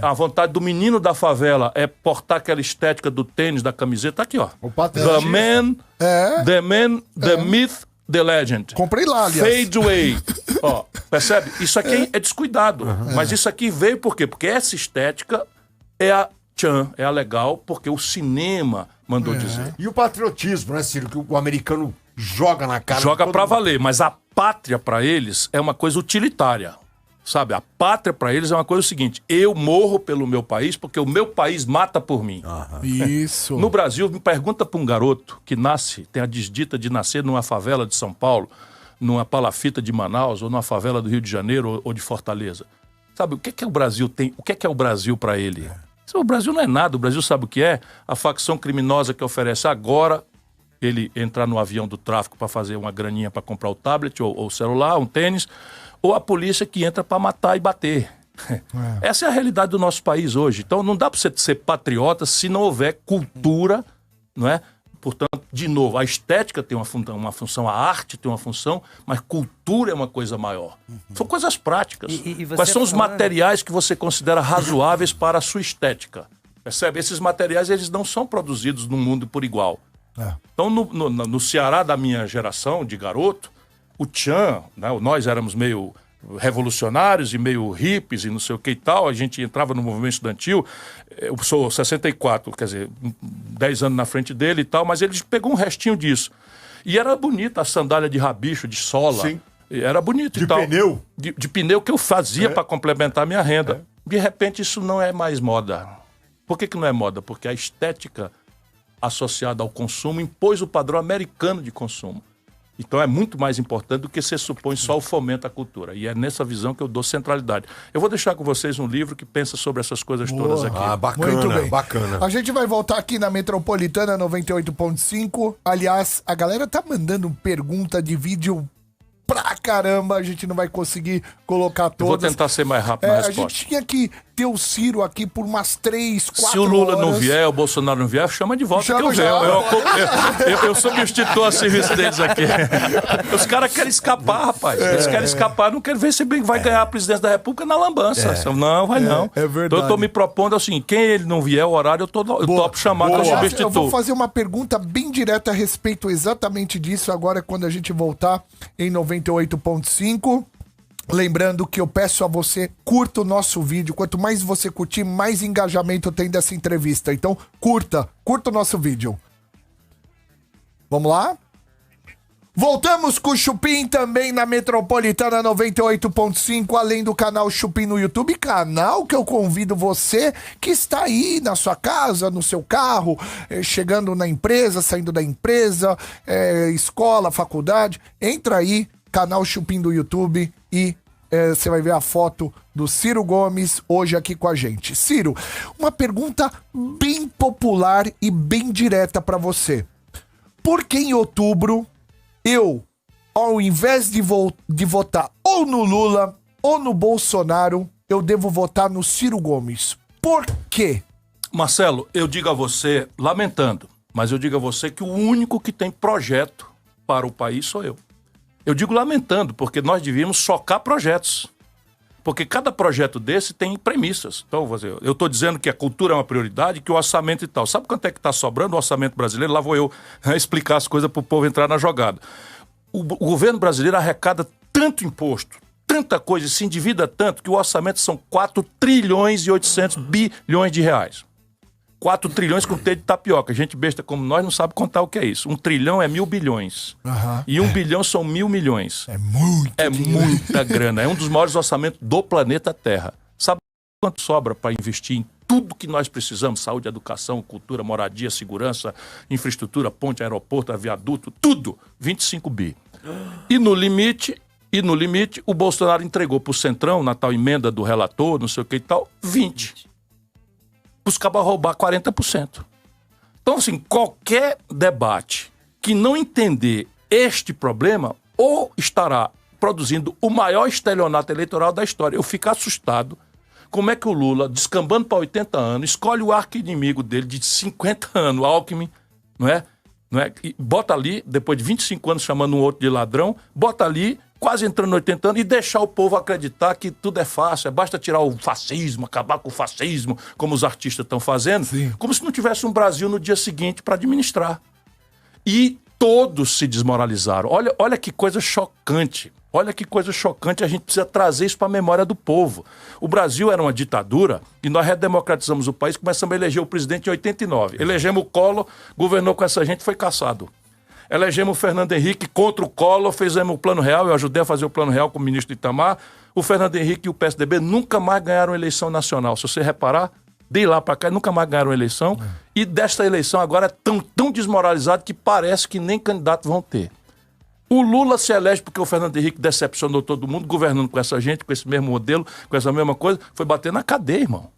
D: A vontade do menino da favela é portar aquela estética do tênis, da camiseta. Tá aqui, ó. The man, the myth, the legend.
A: Comprei lá, aliás.
D: Fade away. Ó, percebe? Isso aqui é descuidado. Mas isso aqui veio por quê? Porque essa estética é a é a legal, porque o cinema mandou dizer.
F: E o patriotismo, né, Ciro? Que o americano joga na cara.
D: Joga pra valer, mas a pátria pra eles é uma coisa utilitária. sabe? A pátria para eles é uma coisa seguinte, eu morro pelo meu país porque o meu país mata por mim.
A: Isso.
D: No Brasil, me pergunta para um garoto que nasce, tem a desdita de nascer numa favela de São Paulo, numa palafita de Manaus, ou numa favela do Rio de Janeiro, ou de Fortaleza. Sabe, o que é o Brasil tem? O que é o Brasil para ele? O Brasil não é nada, o Brasil sabe o que é? A facção criminosa que oferece agora ele entrar no avião do tráfico para fazer uma graninha para comprar o tablet, ou celular, um tênis, ou a polícia que entra para matar e bater. Essa é a realidade do nosso país hoje. Então não dá para você ser patriota se não houver cultura, não é? Portanto, de novo, a estética tem uma função, a arte tem uma função, mas cultura é uma coisa maior. São coisas práticas. Quais são os materiais que você considera razoáveis para a sua estética? Percebe? Esses materiais eles não são produzidos no mundo por igual. Então, no Ceará da minha geração, de garoto, o tchan, né, nós éramos meio revolucionários e meio hippies e não sei o que e tal, a gente entrava no movimento estudantil, eu sou 64, quer dizer, 10 anos na frente dele e tal, mas ele pegou um restinho disso. E era bonita a sandália de rabicho, de sola. Sim. Era bonito e tal.
F: De pneu?
D: De pneu que eu fazia para complementar a minha renda. De repente isso não é mais moda. Por que não é moda? Porque a estética associada ao consumo impôs o padrão americano de consumo. Então é muito mais importante do que se supõe só o fomento à cultura. E é nessa visão que eu dou centralidade. Eu vou deixar com vocês um livro que pensa sobre essas coisas todas aqui.
F: Bacana, muito bem. Bacana.
A: A gente vai voltar aqui na Metropolitana 98.5. Aliás, a galera tá mandando pergunta de vídeo pra caramba. A gente não vai conseguir colocar todas.
D: Eu vou tentar ser mais rápido na resposta.
A: A gente tinha que ter o Ciro aqui por umas 3, 4 horas.
D: Se o Lula não vier, o Bolsonaro não vier, chama de volta que eu venho. Eu substituo a serviço deles aqui. Os caras querem escapar, rapaz. Eles querem escapar, não querem ver se bem vai ganhar a presidência da República na lambança. Não, vai não.
A: É verdade.
D: Então eu tô me propondo assim, quem ele não vier, o horário, eu topo chamar que eu substituo.
A: Eu vou fazer uma pergunta bem direta a respeito exatamente disso agora, quando a gente voltar em 98.5. Lembrando que eu peço a você, curta o nosso vídeo. Quanto mais você curtir, mais engajamento tem dessa entrevista. Então, curta o nosso vídeo. Vamos lá? Voltamos com o Chupim também na Metropolitana 98.5, além do canal Chupim no YouTube, canal que eu convido você que está aí na sua casa, no seu carro, chegando na empresa, saindo da empresa, escola, faculdade, entra aí, canal Chupim do YouTube e você vai ver a foto do Ciro Gomes hoje aqui com a gente. Ciro, uma pergunta bem popular e bem direta para você. Por que em outubro eu, ao invés de votar ou no Lula ou no Bolsonaro, eu devo votar no Ciro Gomes? Por quê?
D: Marcelo, eu digo a você, lamentando, mas eu digo a você que o único que tem projeto para o país sou eu. Eu digo lamentando, porque nós devíamos socar projetos. Porque cada projeto desse tem premissas. Então, eu estou dizendo que a cultura é uma prioridade, que o orçamento e tal. Sabe quanto é que está sobrando o orçamento brasileiro? Lá vou eu explicar as coisas para o povo entrar na jogada. O governo brasileiro arrecada tanto imposto, tanta coisa, se endivida tanto, que o orçamento são 4 trilhões e 800 bilhões de reais. 4 trilhões com T de tapioca. Gente besta como nós não sabe contar o que é isso. 1 trilhão é 1.000 bilhões. E 1 bilhão são 1.000 milhões. É muita grana. É um dos maiores orçamentos do planeta Terra. Sabe quanto sobra para investir em tudo que nós precisamos? Saúde, educação, cultura, moradia, segurança, infraestrutura, ponte, aeroporto, viaduto, tudo. 25 bi. E no limite, o Bolsonaro entregou para o Centrão, na tal emenda do relator, não sei o que e tal, 20. Buscava roubar 40%. Então, assim, qualquer debate que não entender este problema ou estará produzindo o maior estelionato eleitoral da história. Eu fico assustado como é que o Lula, descambando para 80 anos, escolhe o arqui-inimigo dele de 50 anos, Alckmin, não é? E bota ali, depois de 25 anos chamando um outro de ladrão, bota ali, quase entrando em 80 anos, e deixar o povo acreditar que tudo é fácil, basta tirar o fascismo, acabar com o fascismo, como os artistas estão fazendo, como se não tivesse um Brasil no dia seguinte para administrar. E todos se desmoralizaram. Olha que coisa chocante. Olha que coisa chocante, a gente precisa trazer isso para a memória do povo. O Brasil era uma ditadura e nós redemocratizamos o país, começamos a eleger o presidente em 89. Elegemos o Collor, governou com essa gente, foi caçado. Elegemos o Fernando Henrique contra o Collor, fizemos o Plano Real, eu ajudei a fazer o Plano Real com o ministro Itamar. O Fernando Henrique e o PSDB nunca mais ganharam eleição nacional. Se você reparar, de lá para cá, nunca mais ganharam eleição. E desta eleição agora é tão desmoralizado que parece que nem candidato vão ter. O Lula se elege porque o Fernando Henrique decepcionou todo mundo, governando com essa gente, com esse mesmo modelo, com essa mesma coisa, foi bater na cadeia, irmão.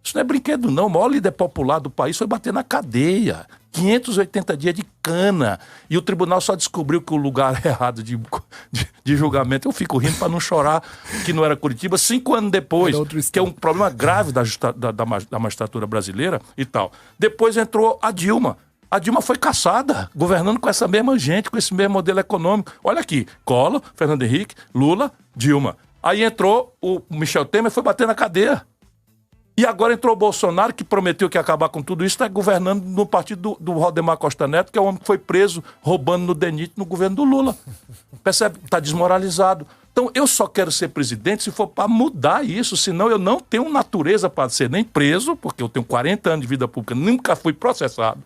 D: Isso não é brinquedo, não. O maior líder popular do país foi bater na cadeia. 580 dias de cana. E o tribunal só descobriu que o lugar errado de julgamento. Eu fico rindo para não chorar que não era Curitiba 5 anos depois, que é um problema grave da magistratura brasileira e tal. Depois entrou a Dilma. A Dilma foi caçada, governando com essa mesma gente, com esse mesmo modelo econômico. Olha aqui, Collor, Fernando Henrique, Lula, Dilma. Aí entrou o Michel Temer e foi bater na cadeia. E agora entrou o Bolsonaro, que prometeu que ia acabar com tudo isso, está governando no partido do Valdemar Costa Neto, que é o homem que foi preso roubando no DENIT no governo do Lula. Percebe? Está desmoralizado. Então eu só quero ser presidente se for para mudar isso, senão eu não tenho natureza para ser nem preso, porque eu tenho 40 anos de vida pública, nunca fui processado.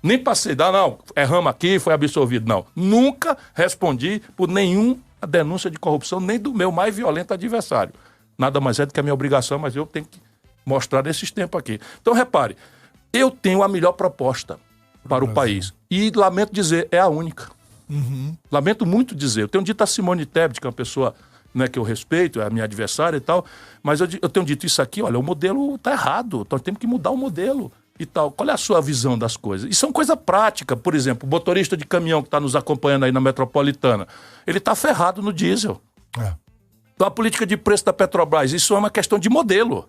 D: Nem passei, não, erramos aqui, foi absolvido, não. Nunca respondi por nenhuma denúncia de corrupção, nem do meu mais violento adversário. Nada mais é do que a minha obrigação, mas eu tenho que mostrar nesses tempos aqui. Então, repare, eu tenho a melhor proposta para o país. E lamento dizer, é a única. Lamento muito dizer. Eu tenho dito a Simone Tebet, que é uma pessoa, né, que eu respeito, é a minha adversária e tal, mas eu tenho dito isso aqui, olha, o modelo está errado, nós temos que mudar o modelo. E tal. Qual é a sua visão das coisas? Isso é uma coisa prática. Por exemplo, o motorista de caminhão que está nos acompanhando aí na Metropolitana, ele está ferrado no diesel. Então a política de preço da Petrobras, isso é uma questão de modelo.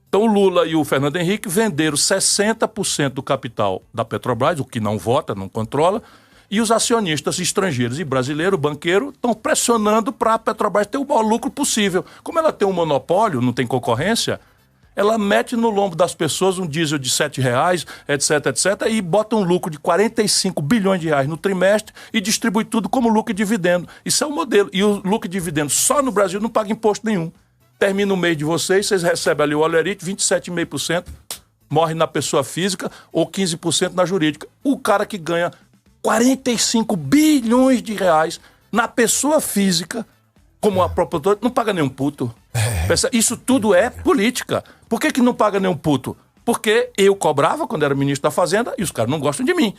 D: Então o Lula e o Fernando Henrique venderam 60% do capital da Petrobras, o que não vota, não controla, e os acionistas estrangeiros e brasileiros, banqueiros, estão pressionando para a Petrobras ter o maior lucro possível. Como ela tem um monopólio, não tem concorrência, ela mete no lombo das pessoas um diesel de R$7, etc, e bota um lucro de 45 bilhões de reais no trimestre e distribui tudo como lucro e dividendo. Isso é um modelo. E o lucro e dividendo só no Brasil não paga imposto nenhum. Termina o mês de vocês recebem ali o olerite, 27,5%, morre na pessoa física ou 15% na jurídica. O cara que ganha 45 bilhões de reais na pessoa física, como a própria, não paga nenhum puto. Isso tudo é política. Por que não paga nenhum puto? Porque eu cobrava quando era ministro da Fazenda e os caras não gostam de mim.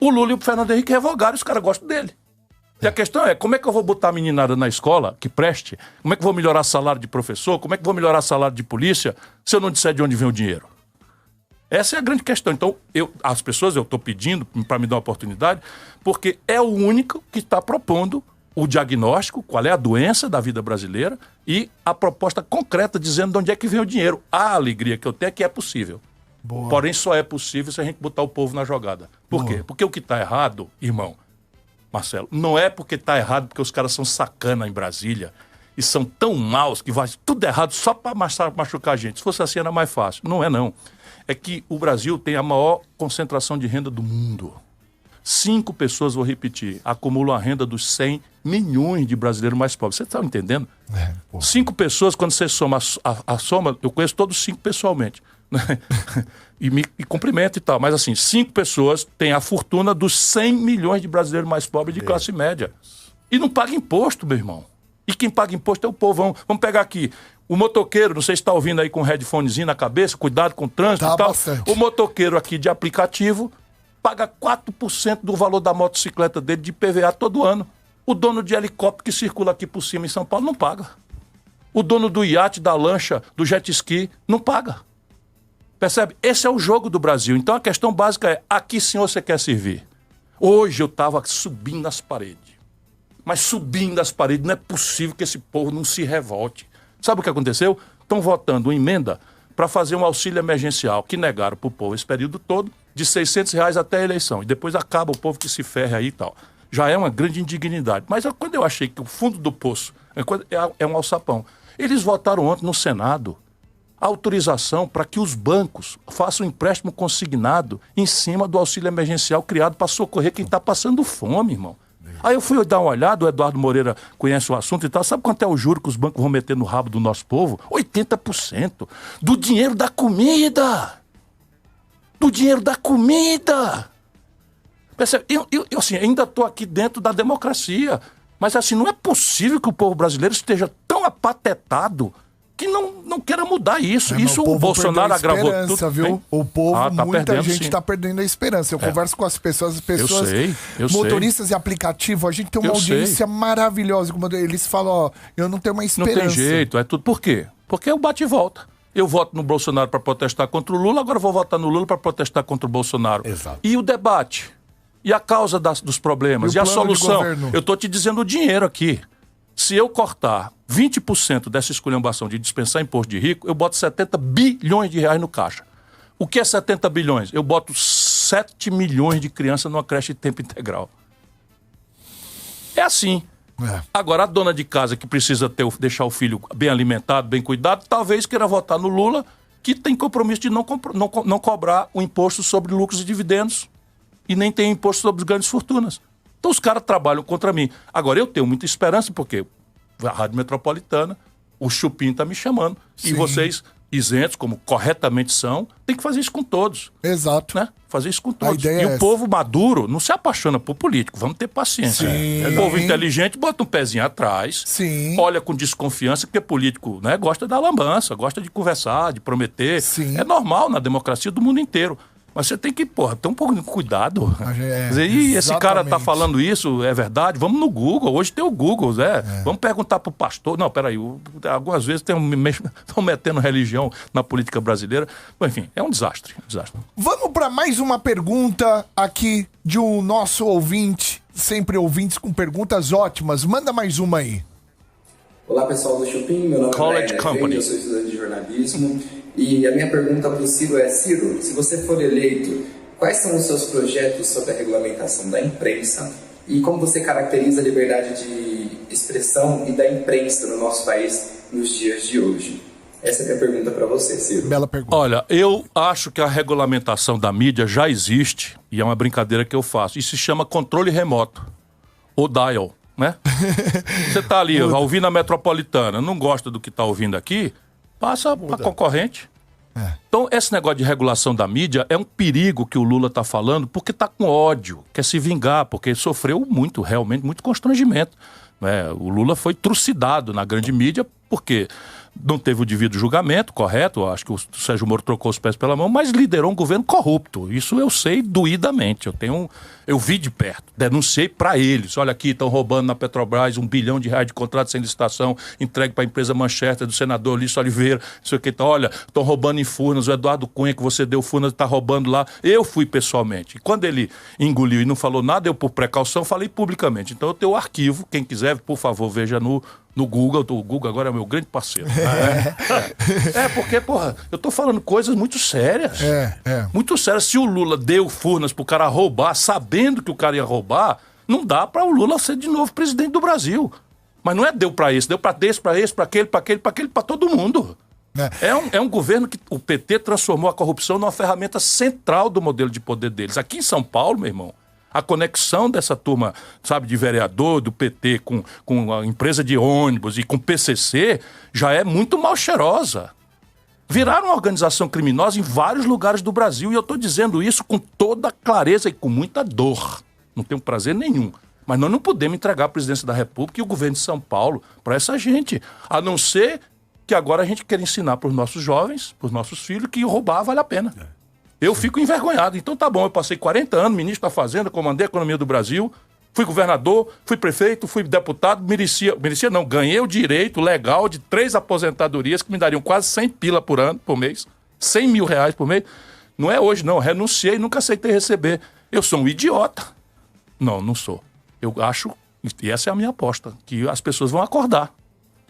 D: O Lula e o Fernando Henrique revogaram e os caras gostam dele. E a questão é, como é que eu vou botar a meninada na escola, que preste? Como é que eu vou melhorar salário de professor? Como é que eu vou melhorar salário de polícia se eu não disser de onde vem o dinheiro? Essa é a grande questão. Então, as pessoas eu estou pedindo para me dar uma oportunidade, porque é o único que está propondo o diagnóstico, qual é a doença da vida brasileira e a proposta concreta dizendo de onde é que vem o dinheiro. A alegria que eu tenho é que é possível. Boa. Porém, só é possível se a gente botar o povo na jogada. Por quê? Porque o que está errado, irmão, Marcelo, não é porque está errado porque os caras são sacana em Brasília e são tão maus que vai tudo errado só para machucar a gente. Se fosse assim era mais fácil. Não é, não. É que o Brasil tem a maior concentração de renda do mundo. 5 pessoas, vou repetir, acumulam a renda dos 100 milhões de brasileiros mais pobres. Você está entendendo? 5 pessoas, quando você soma a soma, eu conheço todos 5 pessoalmente. Né? e me cumprimento e tal. Mas assim, 5 pessoas têm a fortuna dos 100 milhões de brasileiros mais pobres de classe média. E não paga imposto, meu irmão. E quem paga imposto é o povão. Vamos pegar aqui. O motoqueiro, não sei se está ouvindo aí com um headphonezinho na cabeça, cuidado com o trânsito e tal. Bastante. O motoqueiro aqui de aplicativo paga 4% do valor da motocicleta dele de IPVA todo ano. O dono de helicóptero que circula aqui por cima em São Paulo não paga. O dono do iate, da lancha, do jet ski, não paga. Percebe? Esse é o jogo do Brasil. Então a questão básica é, a que senhor você quer servir? Hoje eu estava subindo as paredes. Mas subindo as paredes, não é possível que esse povo não se revolte. Sabe o que aconteceu? Estão votando uma emenda para fazer um auxílio emergencial, que negaram para o povo esse período todo, de R$600 até a eleição. E depois acaba o povo que se ferre aí e tal. Já é uma grande indignidade. Mas quando eu achei que o fundo do poço é um alçapão, eles votaram ontem no Senado a autorização para que os bancos façam um empréstimo consignado em cima do auxílio emergencial criado para socorrer quem está passando fome, irmão. Aí eu fui dar uma olhada, o Eduardo Moreira conhece o assunto e tal. Sabe quanto é o juro que os bancos vão meter no rabo do nosso povo? 80% do dinheiro da comida. Do dinheiro da comida. Percebe? Eu assim, ainda estou aqui dentro da democracia. Mas assim, não é possível que o povo brasileiro esteja tão apatetado que não queira mudar isso. Isso o Bolsonaro agravou tudo.
A: Viu? O povo,
D: tá
A: muita
D: perdendo,
A: gente está perdendo a esperança. Eu converso com as pessoas
D: eu
A: motoristas e aplicativo, a gente tem uma audiência maravilhosa. Eles falam, ó, eu não tenho uma esperança.
D: Não tem jeito, é tudo. Por quê? Porque é o bate e volta. Eu voto no Bolsonaro para protestar contra o Lula, agora vou votar no Lula para protestar contra o Bolsonaro.
F: Exato.
D: E o debate? E a causa dos problemas? E a solução? Eu estou te dizendo o dinheiro aqui. Se eu cortar 20% dessa esculhambação de dispensar imposto de rico, eu boto 70 bilhões de reais no caixa. O que é 70 bilhões? Eu boto 7 milhões de crianças numa creche de tempo integral. É assim. Agora, a dona de casa que precisa deixar o filho bem alimentado, bem cuidado, talvez queira votar no Lula, que tem compromisso de não cobrar o imposto sobre lucros e dividendos e nem tem imposto sobre grandes fortunas. Então os caras trabalham contra mim. Agora, eu tenho muita esperança, porque a Rádio Metropolitana, o Chupim está me chamando. Sim. E vocês, isentos, como corretamente são, tem que fazer isso com todos.
A: Exato.
D: Né? Fazer isso com todos.
A: E
D: o povo maduro não se apaixona por político. Vamos ter paciência.
A: Sim.
D: O povo inteligente bota um pezinho atrás,
A: Sim.
D: olha com desconfiança, porque político, né, gosta da lambança, gosta de conversar, de prometer.
A: Sim.
D: É normal na democracia do mundo inteiro. Mas você tem que, ter um pouco de cuidado. Quer dizer, esse cara tá falando isso, é verdade? Vamos no Google. Hoje tem o Google, né? Vamos perguntar pro pastor. Não, peraí. Algumas vezes estão metendo religião na política brasileira. Bom, enfim, é um desastre.
A: Vamos para mais uma pergunta aqui de um nosso ouvinte. Sempre ouvintes com perguntas ótimas. Manda mais uma aí.
H: Olá, pessoal do Chupim. Meu nome
D: College
H: é
D: Company.
H: Eu sou estudante de jornalismo. E a minha pergunta para o Ciro é: Ciro, se você for eleito, quais são os seus projetos sobre a regulamentação da imprensa e como você caracteriza a liberdade de expressão e da imprensa no nosso país nos dias de hoje? Essa é a minha pergunta para você, Ciro.
A: Bela pergunta.
D: Olha, eu acho que a regulamentação da mídia já existe e é uma brincadeira que eu faço. E se chama controle remoto, ou dial, né? Você tá ali, ouvindo a Metropolitana, não gosta do que tá ouvindo aqui, passa para concorrente. Então, esse negócio de regulação da mídia é um perigo que o Lula está falando, porque está com ódio, quer se vingar, porque sofreu realmente muito constrangimento. Né? O Lula foi trucidado na grande mídia, porque não teve o devido julgamento, correto? Acho que o Sérgio Moro trocou os pés pela mão, mas liderou um governo corrupto. Isso eu sei doidamente. Eu vi de perto, denunciei para eles. Olha aqui, estão roubando na Petrobras R$1 bilhão de contrato sem licitação, entregue para a empresa Manchester do senador Lício Oliveira. Isso aqui, então, olha, estão roubando em Furnas, o Eduardo Cunha que você deu Furnas está roubando lá. Eu fui pessoalmente. E quando ele engoliu e não falou nada, eu por precaução falei publicamente. Então eu tenho o arquivo, quem quiser, por favor, veja no Google. O Google agora é meu grande parceiro. Porque, eu tô falando coisas muito sérias. Muito sérias. Se o Lula deu Furnas pro cara roubar, sabendo que o cara ia roubar, não dá para o Lula ser de novo presidente do Brasil. Mas não é deu para esse, deu para esse, para aquele, para todo mundo. É um governo que o PT transformou a corrupção numa ferramenta central do modelo de poder deles. Aqui em São Paulo, meu irmão, a conexão dessa turma, sabe, de vereador, do PT com a empresa de ônibus e com o PCC já é muito mal cheirosa. Viraram uma organização criminosa em vários lugares do Brasil e eu estou dizendo isso com toda clareza e com muita dor. Não tenho prazer nenhum. Mas nós não podemos entregar a presidência da República e o governo de São Paulo para essa gente. A não ser que agora a gente quer ensinar para os nossos jovens, para os nossos filhos, que roubar vale a pena. Eu fico envergonhado. Então tá bom, eu passei 40 anos, ministro da Fazenda, comandei a economia do Brasil, fui governador, fui prefeito, fui deputado, ganhei o direito legal de 3 aposentadorias que me dariam quase 100 pila por ano, por mês, 100 mil reais por mês. Não é hoje não, renunciei, nunca aceitei receber. Eu sou um idiota. Não sou. Eu acho, e essa é a minha aposta, que as pessoas vão acordar.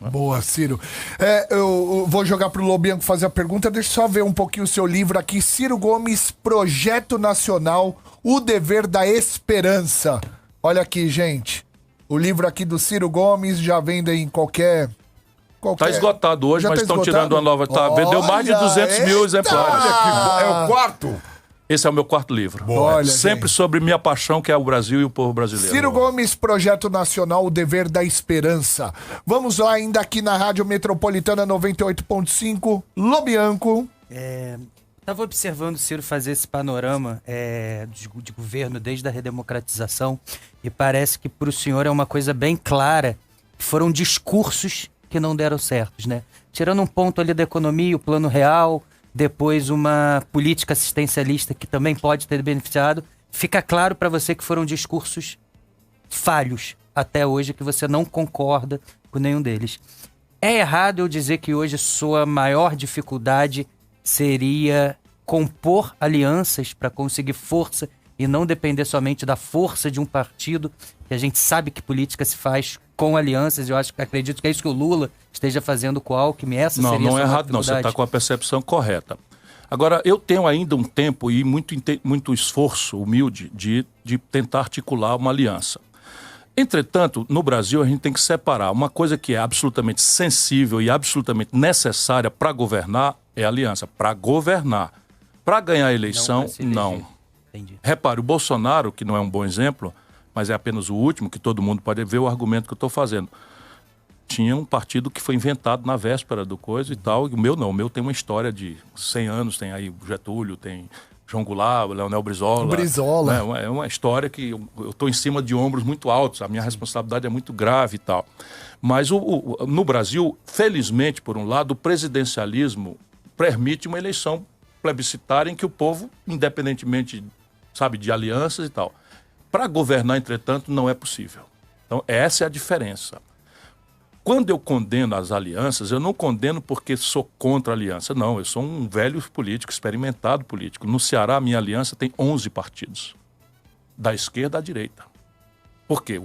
A: Boa, Ciro. Eu vou jogar pro Lobianco fazer a pergunta. Deixa eu só ver um pouquinho o seu livro aqui. Ciro Gomes, Projeto Nacional, O Dever da Esperança. Olha aqui, gente. O livro aqui do Ciro Gomes já vende em qualquer...
D: Tá esgotado hoje, mas estão tirando uma nova... vendeu mais de 200 mil exemplares.
F: Olha que é o quarto.
D: Esse é o meu quarto livro.
A: Olha,
D: sempre
A: gente,
D: sobre minha paixão, que é o Brasil e o povo brasileiro.
A: Ciro Gomes, Projeto Nacional, O Dever da Esperança. Vamos lá, ainda aqui na Rádio Metropolitana 98.5, Lobianco.
C: Estava observando o Ciro fazer esse panorama de governo desde a redemocratização e parece que para o senhor é uma coisa bem clara que foram discursos que não deram certos, né? Tirando um ponto ali da economia, o plano real, depois uma política assistencialista que também pode ter beneficiado, fica claro para você que foram discursos falhos até hoje, que você não concorda com nenhum deles. É errado eu dizer que hoje sua maior dificuldade seria compor alianças para conseguir força e não depender somente da força de um partido, que a gente sabe que política se faz com alianças. Eu acredito que é isso que o Lula esteja fazendo com o Alckmin. Essa seria a sua
D: não é errado não, você está com a percepção correta. Agora, eu tenho ainda um tempo e muito esforço humilde de tentar articular uma aliança. Entretanto, no Brasil, a gente tem que separar. Uma coisa que é absolutamente sensível e absolutamente necessária para governar é a aliança. Para governar. Para ganhar a eleição, não.
C: Entendi.
D: Repare, o Bolsonaro, que não é um bom exemplo, mas é apenas o último, que todo mundo pode ver o argumento que eu estou fazendo. Tinha um partido que foi inventado na véspera do coisa e tal, e o meu não. O meu tem uma história de 100 anos, tem aí o Getúlio, tem João Goulart, Leonel Brizola. Né? É uma história que eu estou em cima de ombros muito altos, a minha responsabilidade é muito grave e tal. Mas no Brasil, felizmente, por um lado, o presidencialismo permite uma eleição plebiscitária em que o povo, independentemente, sabe, de alianças e tal. Para governar, entretanto, não é possível. Então, essa é a diferença. Quando eu condeno as alianças, eu não condeno porque sou contra a aliança. Não, eu sou um velho político, experimentado político. No Ceará, a minha aliança tem 11 partidos. Da esquerda à direita. Por quê?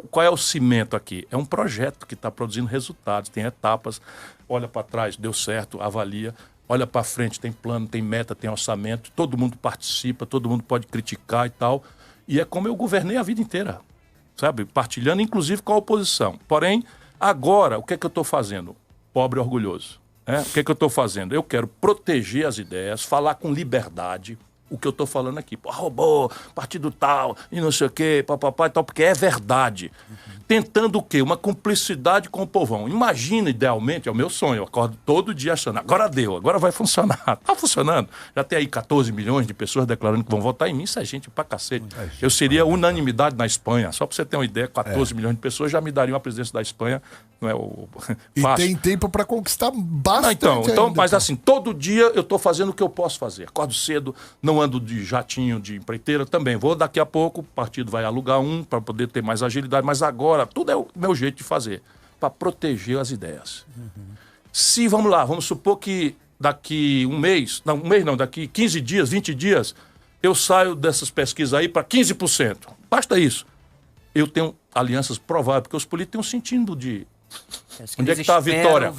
D: Qual é o cimento aqui? É um projeto que está produzindo resultados, tem etapas. Olha para trás, deu certo, avalia. Olha para frente, tem plano, tem meta, tem orçamento. Todo mundo participa, todo mundo pode criticar e tal. E é como eu governei a vida inteira, sabe? Partilhando, inclusive, com a oposição. Porém, agora, o que é que eu estou fazendo? Pobre e orgulhoso. O que é que eu estou fazendo? Eu quero proteger as ideias, falar com liberdade o que eu estou falando aqui. Pô, roubou, partido tal, e não sei o quê, papapá e tal, porque é verdade. Tentando o quê? Uma cumplicidade com o povão. Imagina, idealmente, é o meu sonho, eu acordo todo dia achando, agora deu, agora vai funcionar. Está funcionando. Já tem aí 14 milhões de pessoas declarando que vão votar em mim, isso é gente pra cacete. Eu seria unanimidade na Espanha, só para você ter uma ideia, 14 milhões de pessoas já me dariam a presidência da Espanha. Não é o
A: e tem tempo para conquistar bastante.
D: Então, mas assim, todo dia eu estou fazendo o que eu posso fazer. Acordo cedo, não ando de jatinho, de empreiteira também. Vou daqui a pouco, o partido vai alugar um para poder ter mais agilidade, mas agora tudo é o meu jeito de fazer, para proteger as ideias. Se, vamos lá, vamos supor que daqui daqui 15 dias, 20 dias, eu saio dessas pesquisas aí para 15%. Basta isso. Eu tenho alianças prováveis, porque os políticos têm um sentido de... Onde é que está a vitória?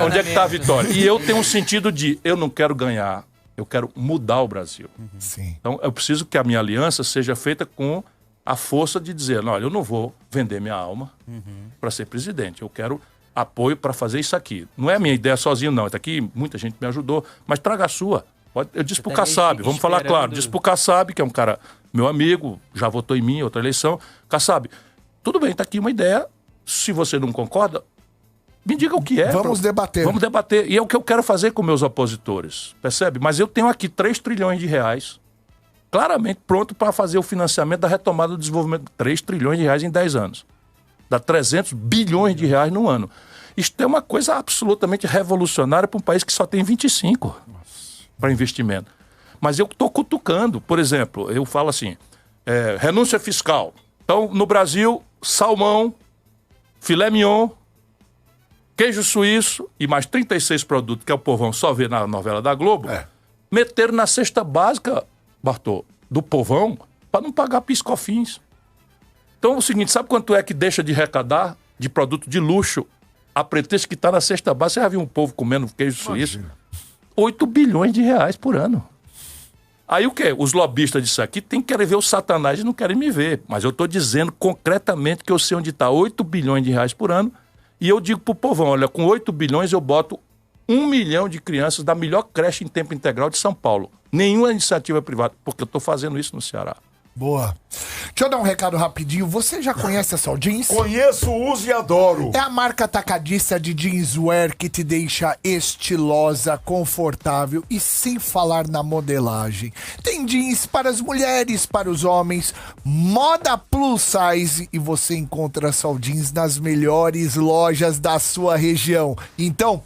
D: Onde é que está a vitória? E eu tenho um sentido de, eu não quero ganhar, eu quero mudar o Brasil.
A: Sim.
D: Então, eu preciso que a minha aliança seja feita com a força de dizer, olha, eu não vou vender minha alma para ser presidente. Eu quero apoio para fazer isso aqui. Não é a minha ideia sozinho, não. Até aqui muita gente me ajudou, mas traga a sua. Eu disse pro Kassab, vamos falar claro, disse pro Kassab, que é um cara, meu amigo, já votou em mim em outra eleição. Kassab, tudo bem, está aqui uma ideia. Se você não concorda, me diga o que é.
A: Vamos debater.
D: Vamos debater. E é o que eu quero fazer com meus opositores, percebe? Mas eu tenho aqui 3 trilhões de reais, claramente pronto para fazer o financiamento da retomada do desenvolvimento. 3 trilhões de reais em 10 anos. Dá 300 bilhões de reais no ano. Isto é uma coisa absolutamente revolucionária para um país que só tem 25 para investimento. Mas eu estou cutucando. Por exemplo, eu falo assim, renúncia fiscal. Então, no Brasil, salmão, filé mignon, queijo suíço e mais 36 produtos que o povão só vê na novela da Globo, meteram na cesta básica, Bartô, do povão, para não pagar PIS/COFINS. Então é o seguinte, sabe quanto é que deixa de arrecadar de produto de luxo a pretexto que está na cesta básica? Você já viu um povo comendo queijo suíço? 8 bilhões de reais por ano. Aí o quê? Os lobistas disso aqui têm que querer ver o Satanás e não querem me ver. Mas eu estou dizendo concretamente que eu sei onde está 8 bilhões de reais por ano. E eu digo para o povão, olha, com 8 bilhões eu boto 1 milhão de crianças da melhor creche em tempo integral de São Paulo. Nenhuma iniciativa privada, porque eu estou fazendo isso no Ceará.
A: Boa. Deixa eu dar um recado rapidinho. Você já conhece a Sol Jeans?
F: Conheço, uso e adoro.
A: É a marca atacadista de jeanswear que te deixa estilosa, confortável e sem falar na modelagem. Tem jeans para as mulheres, para os homens, moda plus size e você encontra a Sol Jeans nas melhores lojas da sua região. Então,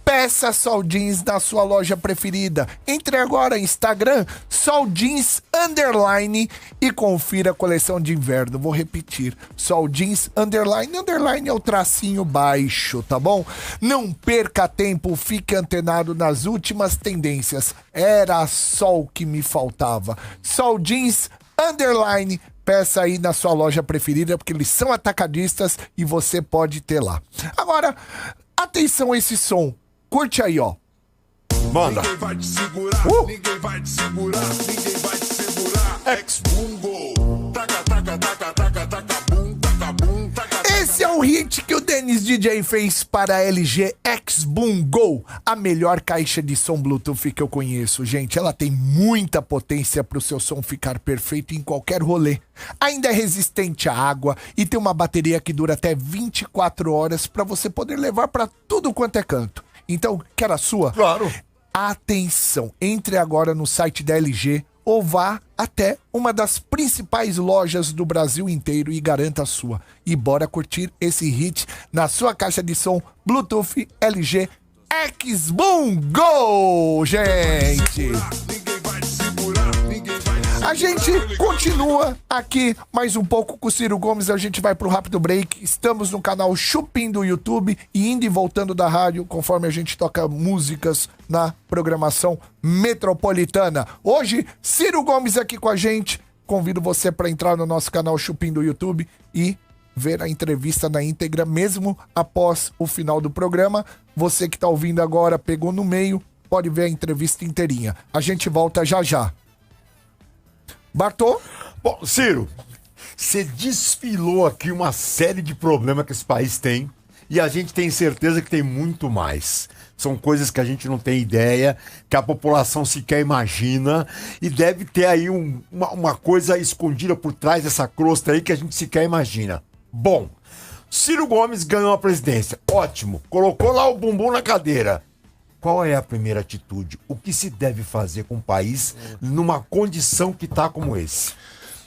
A: peça Sol Jeans na sua loja preferida. Entre agora no Instagram, Sol Jeans _ e confira a coleção de inverno. Vou repetir, Sol Jeans _ é o tracinho baixo, tá bom? Não perca tempo, fique antenado nas últimas tendências. Era só o que me faltava. Sol Jeans _ peça aí na sua loja preferida, porque eles são atacadistas e você pode ter lá. Agora, atenção a esse som. Curte aí, ó.
F: Manda.
I: Ninguém vai te segurar, ninguém vai te segurar, ninguém vai te segurar. Ex-Bungo. Taca, taca, taca, taca, taca, bum, taca, bum, taca.
A: Esse é um hit que o Dennis DJ fez para a LG X-Bungo, a melhor caixa de som Bluetooth que eu conheço, gente. Ela tem muita potência para o seu som ficar perfeito em qualquer rolê. Ainda é resistente à água e tem uma bateria que dura até 24 horas para você poder levar para tudo quanto é canto. Então, quer a sua?
F: Claro.
A: Atenção, entre agora no site da LG ou vá até uma das principais lojas do Brasil inteiro e garanta a sua. E bora curtir esse hit na sua caixa de som Bluetooth LG X-Bungo, gente!
I: Ninguém vai te segurar, ninguém vai te segurar.
A: A gente continua aqui mais um pouco com o Ciro Gomes, a gente vai pro rápido break. Estamos no canal Chupim do YouTube e indo e voltando da rádio, conforme a gente toca músicas na programação metropolitana. Hoje, Ciro Gomes aqui com a gente. Convido você para entrar no nosso canal Chupim do YouTube e ver a entrevista na íntegra, mesmo após o final do programa. Você que tá ouvindo agora, pegou no meio, pode ver a entrevista inteirinha. A gente volta já já. Bartô?
F: Bom, Ciro, você desfilou aqui uma série de problemas que esse país tem e a gente tem certeza que tem muito mais. São coisas que a gente não tem ideia, que a população sequer imagina e deve ter aí uma coisa escondida por trás dessa crosta aí que a gente sequer imagina. Bom, Ciro Gomes ganhou a presidência, ótimo, colocou lá o bumbum na cadeira. Qual é a primeira atitude? O que se deve fazer com o país numa condição que está como esse?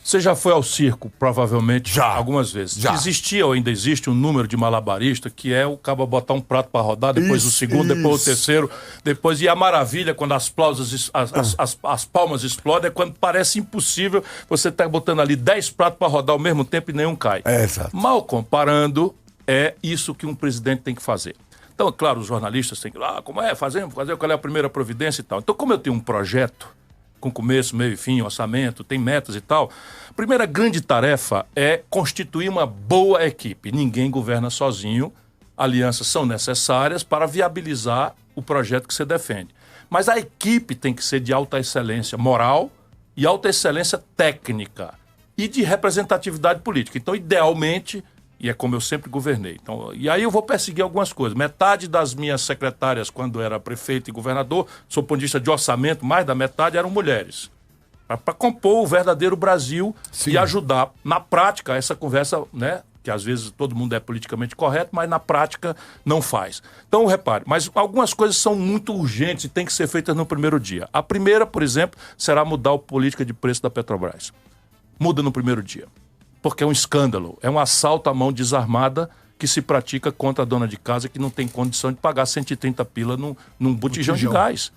D: Você já foi ao circo, provavelmente,
F: Já.
D: algumas vezes.
F: Já.
D: Existia ou ainda existe um número de malabarista que é o cara botar um prato para rodar, depois o segundo, depois o terceiro, depois... E a maravilha, quando as palmas explodem, é quando parece impossível você estar botando ali 10 pratos para rodar ao mesmo tempo e nenhum cai.
F: É, exato.
D: Mal comparando, é isso que um presidente tem que fazer. Então, claro, os jornalistas têm que... como é? Fazer qual é a primeira providência e tal. Então, como eu tenho um projeto com começo, meio e fim, orçamento, tem metas e tal, a primeira grande tarefa é constituir uma boa equipe. Ninguém governa sozinho. Alianças são necessárias para viabilizar o projeto que você defende. Mas a equipe tem que ser de alta excelência moral e alta excelência técnica e de representatividade política. Então, idealmente... E é como eu sempre governei. Então, e aí eu vou perseguir algumas coisas. Metade das minhas secretárias, quando era prefeito e governador, sob o ponto de vista de orçamento, mais da metade eram mulheres. Para compor o verdadeiro Brasil. Sim. E ajudar, na prática, essa conversa, né? Que às vezes todo mundo é politicamente correto, mas na prática não faz. Então, repare, mas algumas coisas são muito urgentes e têm que ser feitas no primeiro dia. A primeira, por exemplo, será mudar a política de preço da Petrobras. Muda no primeiro dia. Porque é um escândalo, é um assalto à mão desarmada que se pratica contra a dona de casa que não tem condição de pagar 130 pila num botijão de gás.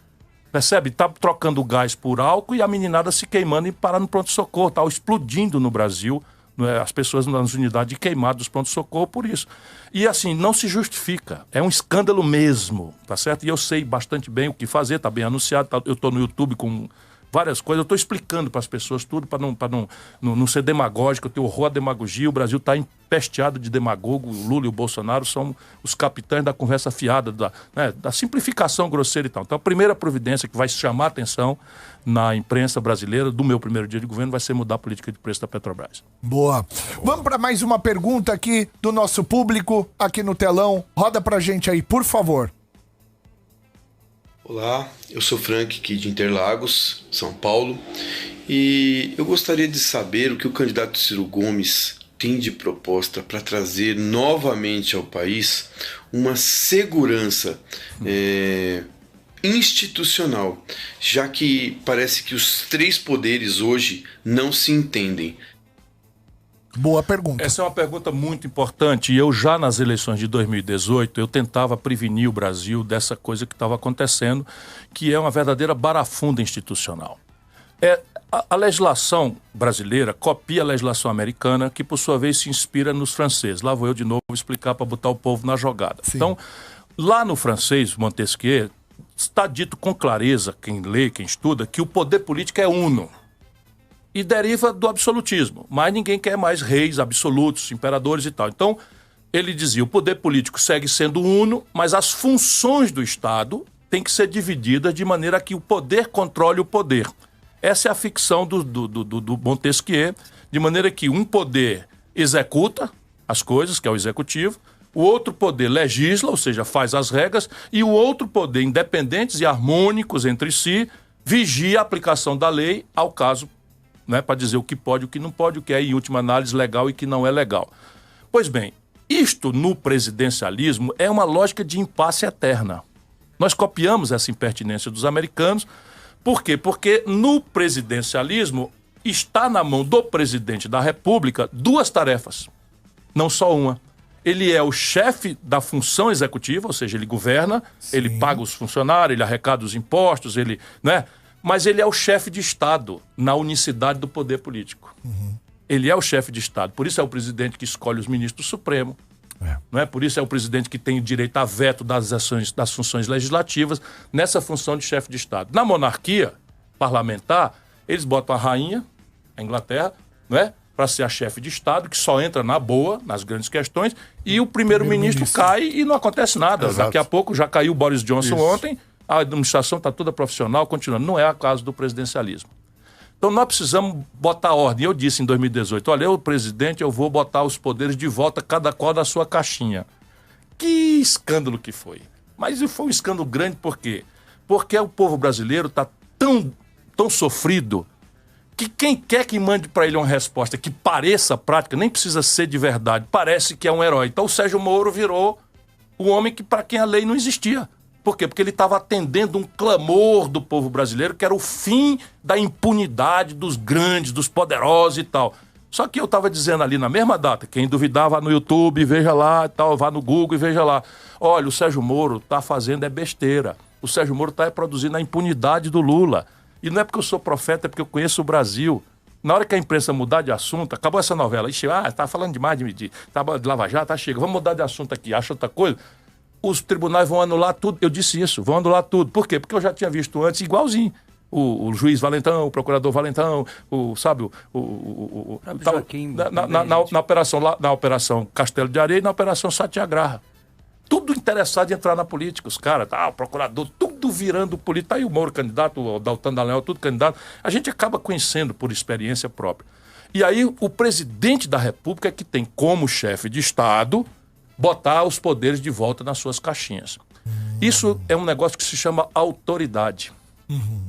D: Percebe? Tá trocando gás por álcool e a meninada se queimando e parar no pronto-socorro. Tá explodindo no Brasil, as pessoas nas unidades queimadas dos pronto-socorro por isso. E assim, não se justifica. É um escândalo mesmo, tá certo? E eu sei bastante bem o que fazer, tá bem anunciado. Eu tô no YouTube com... várias coisas, eu estou explicando para as pessoas tudo para não ser demagógico. Eu tenho horror à demagogia, o Brasil está empesteado de demagogo, o Lula e o Bolsonaro são os capitães da conversa fiada, da simplificação grosseira e tal. Então a primeira providência que vai chamar a atenção na imprensa brasileira do meu primeiro dia de governo vai ser mudar a política de preço da Petrobras.
A: Boa. Vamos para mais uma pergunta aqui do nosso público, aqui no telão. Roda pra gente aí, por favor.
J: Olá, eu sou Frank aqui de Interlagos, São Paulo, E eu gostaria de saber o que o candidato Ciro Gomes tem de proposta para trazer novamente ao país uma segurança institucional, já que parece que os três poderes hoje não se entendem.
A: Boa pergunta.
D: Essa é uma pergunta muito importante, e eu já nas eleições de 2018, eu tentava prevenir o Brasil dessa coisa que estava acontecendo, que é uma verdadeira barafunda institucional. A legislação brasileira copia a legislação americana, que por sua vez se inspira nos franceses. Lá vou eu de novo explicar para botar o povo na jogada. Sim. Então, lá no francês, Montesquieu, está dito com clareza, quem lê, quem estuda, que o poder político é uno. E deriva do absolutismo. Mas ninguém quer mais reis absolutos, imperadores e tal. Então, ele dizia, o poder político segue sendo uno, mas as funções do Estado têm que ser divididas de maneira que o poder controle o poder. Essa é a ficção do Montesquieu, de maneira que um poder executa as coisas, que é o executivo, o outro poder legisla, ou seja, faz as regras, e o outro poder, independentes e harmônicos entre si, vigia a aplicação da lei ao caso, né, para dizer o que pode, o que não pode, o que é, em última análise, legal e o que não é legal. Pois bem, isto no presidencialismo é uma lógica de impasse eterna. Nós copiamos essa impertinência dos americanos. Por quê? Porque no presidencialismo está na mão do presidente da República duas tarefas, não só uma. Ele é o chefe da função executiva, ou seja, ele governa, sim, ele paga os funcionários, ele arrecada os impostos, ele, né? Mas ele é o chefe de Estado na unicidade do poder político. Uhum. Ele é o chefe de Estado, por isso é o presidente que escolhe os ministros do Supremo. Não é? Por isso é o presidente que tem o direito a veto das ações, das funções legislativas nessa função de chefe de Estado. Na monarquia parlamentar, eles botam a rainha, a Inglaterra, não é? Para ser a chefe de Estado, que só entra na boa, nas grandes questões, e o primeiro-ministro cai e não acontece nada. Exato. Daqui a pouco já caiu o Boris Johnson ontem, a administração está toda profissional, continuando. Não é o caso do presidencialismo. Então nós precisamos botar ordem. Eu disse em 2018, olha, eu, presidente, eu vou botar os poderes de volta, cada qual na sua caixinha. Que escândalo que foi. Mas foi um escândalo grande por quê? Porque o povo brasileiro está tão sofrido que quem quer que mande para ele uma resposta que pareça prática, nem precisa ser de verdade, parece que é um herói. Então o Sérgio Moro virou o homem que para quem a lei não existia. Por quê? Porque ele estava atendendo um clamor do povo brasileiro, que era o fim da impunidade dos grandes, dos poderosos e tal. Só que eu estava dizendo ali na mesma data, quem duvidar vá no YouTube, veja lá e tal, vá no Google e veja lá. Olha, o Sérgio Moro está fazendo besteira. O Sérgio Moro está produzindo a impunidade do Lula. E não é porque eu sou profeta, é porque eu conheço o Brasil. Na hora que a imprensa mudar de assunto, acabou essa novela. Ixi, tá falando demais de Lava Jato, tá, chega, vamos mudar de assunto aqui, acha outra coisa. Os tribunais vão anular tudo. Eu disse isso, vão anular tudo. Por quê? Porque eu já tinha visto antes igualzinho. O juiz Valentão, o procurador Valentão, na operação Castelo de Areia e na operação Satyagraha. Tudo interessado em entrar na política. Os caras, o procurador, tudo virando político. Tá aí o Moro candidato, o Daltan Dallagnol, tudo candidato. A gente acaba conhecendo por experiência própria. E aí o presidente da República é que tem como chefe de Estado botar os poderes de volta nas suas caixinhas. Isso é um negócio que se chama autoridade.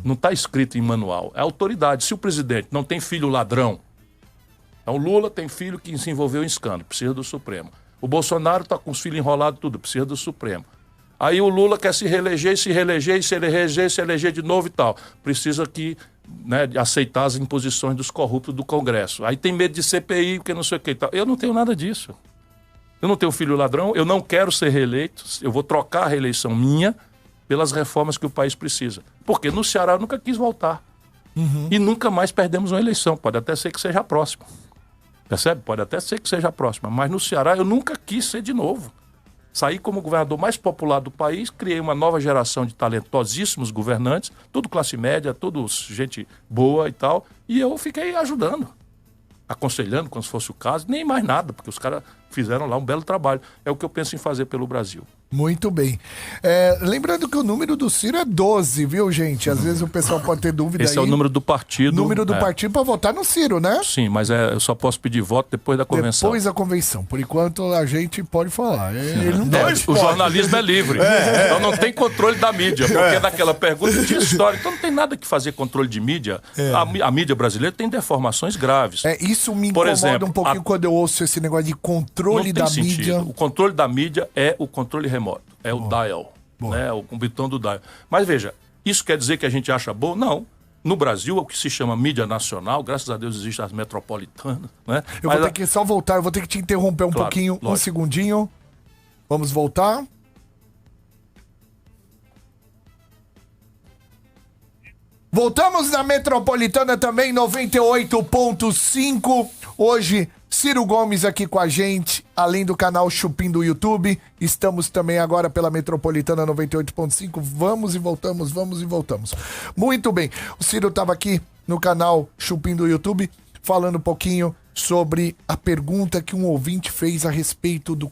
D: Não está escrito em manual. É autoridade. Se o presidente não tem filho ladrão, então o Lula tem filho que se envolveu em escândalo, precisa do Supremo. O Bolsonaro está com os filhos enrolados tudo, precisa do Supremo. Aí o Lula quer se reeleger de novo e tal. Precisa aceitar as imposições dos corruptos do Congresso. Aí tem medo de CPI, porque não sei o que e tal. Eu não tenho nada disso. Eu não tenho filho ladrão, eu não quero ser reeleito, eu vou trocar a reeleição minha pelas reformas que o país precisa. Porque no Ceará eu nunca quis voltar. E nunca mais perdemos uma eleição. Pode até ser que seja a próxima. Percebe? Pode até ser que seja a próxima. Mas no Ceará eu nunca quis ser de novo. Saí como o governador mais popular do país, criei uma nova geração de talentosíssimos governantes, tudo classe média, tudo gente boa e tal, e eu fiquei ajudando. Aconselhando, quando fosse o caso, nem mais nada, porque os caras fizeram lá um belo trabalho. É o que eu penso em fazer pelo Brasil.
A: Muito bem. Lembrando que o número do Ciro é 12, viu, gente? Às vezes o pessoal pode ter dúvida
D: Esse é o número do partido.
A: Número do partido para votar no Ciro, né?
D: Sim, mas eu só posso pedir voto depois da convenção.
A: Depois da convenção. Por enquanto, a gente pode falar. Ele não pode.
D: O jornalismo é livre. Então não tem controle da mídia. Porque daquela pergunta tinha história. Então não tem nada que fazer controle de mídia. A mídia brasileira tem deformações graves.
A: Isso me incomoda um pouquinho quando eu ouço esse negócio de controle da mídia.
D: O controle da mídia é o controle remoto. É o dial, né? O botão do dial. Mas veja, isso quer dizer que a gente acha bom? Não. No Brasil, o que se chama mídia nacional, graças a Deus existem as metropolitanas, né?
A: Eu vou ter que só voltar, eu vou ter que te interromper um pouquinho, lógico. Um segundinho. Vamos voltar. Voltamos na Metropolitana também, 98.5. Hoje, Ciro Gomes aqui com a gente, além do canal Chupim do YouTube. Estamos também agora pela Metropolitana 98.5. Vamos e voltamos, vamos e voltamos. Muito bem. O Ciro estava aqui no canal Chupim do YouTube falando um pouquinho sobre a pergunta que um ouvinte fez a respeito da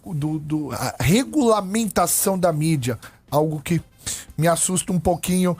A: regulamentação da mídia. Algo que me assusta um pouquinho.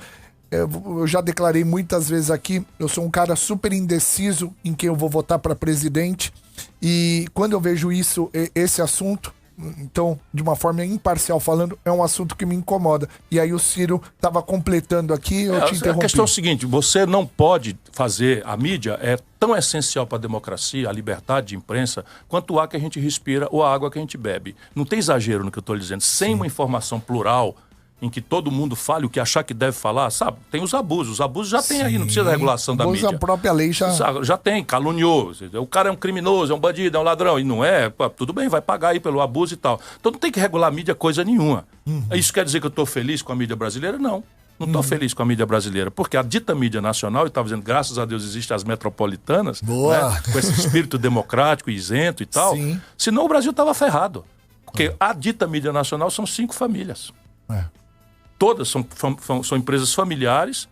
A: Eu já declarei muitas vezes aqui, eu sou um cara super indeciso em quem eu vou votar para presidente. E quando eu vejo esse assunto, então, de uma forma imparcial falando, é um assunto que me incomoda. E aí o Ciro estava completando aqui, eu te interrompi.
D: A questão é o seguinte, você não pode fazer, a mídia é tão essencial para a democracia, a liberdade de imprensa, quanto o ar que a gente respira ou a água que a gente bebe. Não tem exagero no que eu estou dizendo. Sem uma informação plural, em que todo mundo fale o que achar que deve falar, sabe? Tem os abusos já tem aí, não precisa da regulação da mídia.
A: A própria lei
D: já tem, caluniou. O cara é um criminoso, é um bandido, é um ladrão, e não é, tudo bem, vai pagar aí pelo abuso e tal. Então não tem que regular a mídia coisa nenhuma. Isso quer dizer que eu estou feliz com a mídia brasileira? Não. Não estou feliz com a mídia brasileira, porque a dita mídia nacional, eu estava dizendo, graças a Deus existem as metropolitanas, né, com esse espírito democrático, isento e tal, senão o Brasil estava ferrado. Porque a dita mídia nacional são 5 famílias. Todas são empresas familiares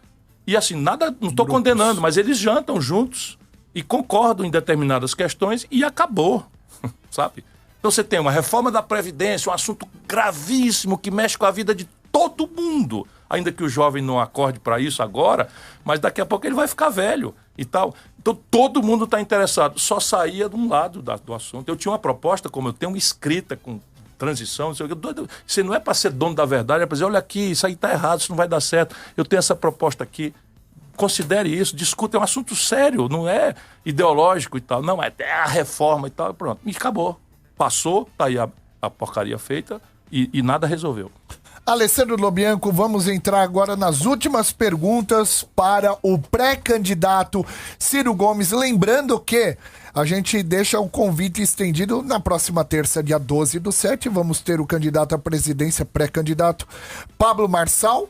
D: e assim, nada, não estou condenando, mas eles jantam juntos e concordam em determinadas questões e acabou, sabe? Então você tem uma reforma da Previdência, um assunto gravíssimo que mexe com a vida de todo mundo, ainda que o jovem não acorde para isso agora, mas daqui a pouco ele vai ficar velho e tal. Então todo mundo está interessado, só saía de um lado do assunto. Eu tinha uma proposta, como eu tenho uma escrita com transição, não sei o que. Você não é para ser dono da verdade, é para dizer, olha aqui, isso aí está errado, isso não vai dar certo. Eu tenho essa proposta aqui, considere isso, discuta, é um assunto sério, não é ideológico e tal. Não, é a reforma e tal, pronto. E acabou. Passou, tá aí a porcaria feita e nada resolveu.
A: Alessandro Lobianco, vamos entrar agora nas últimas perguntas para o pré-candidato Ciro Gomes. Lembrando que a gente deixa o convite estendido na próxima terça, dia 12/7. Vamos ter o candidato à presidência, pré-candidato Pablo Marçal.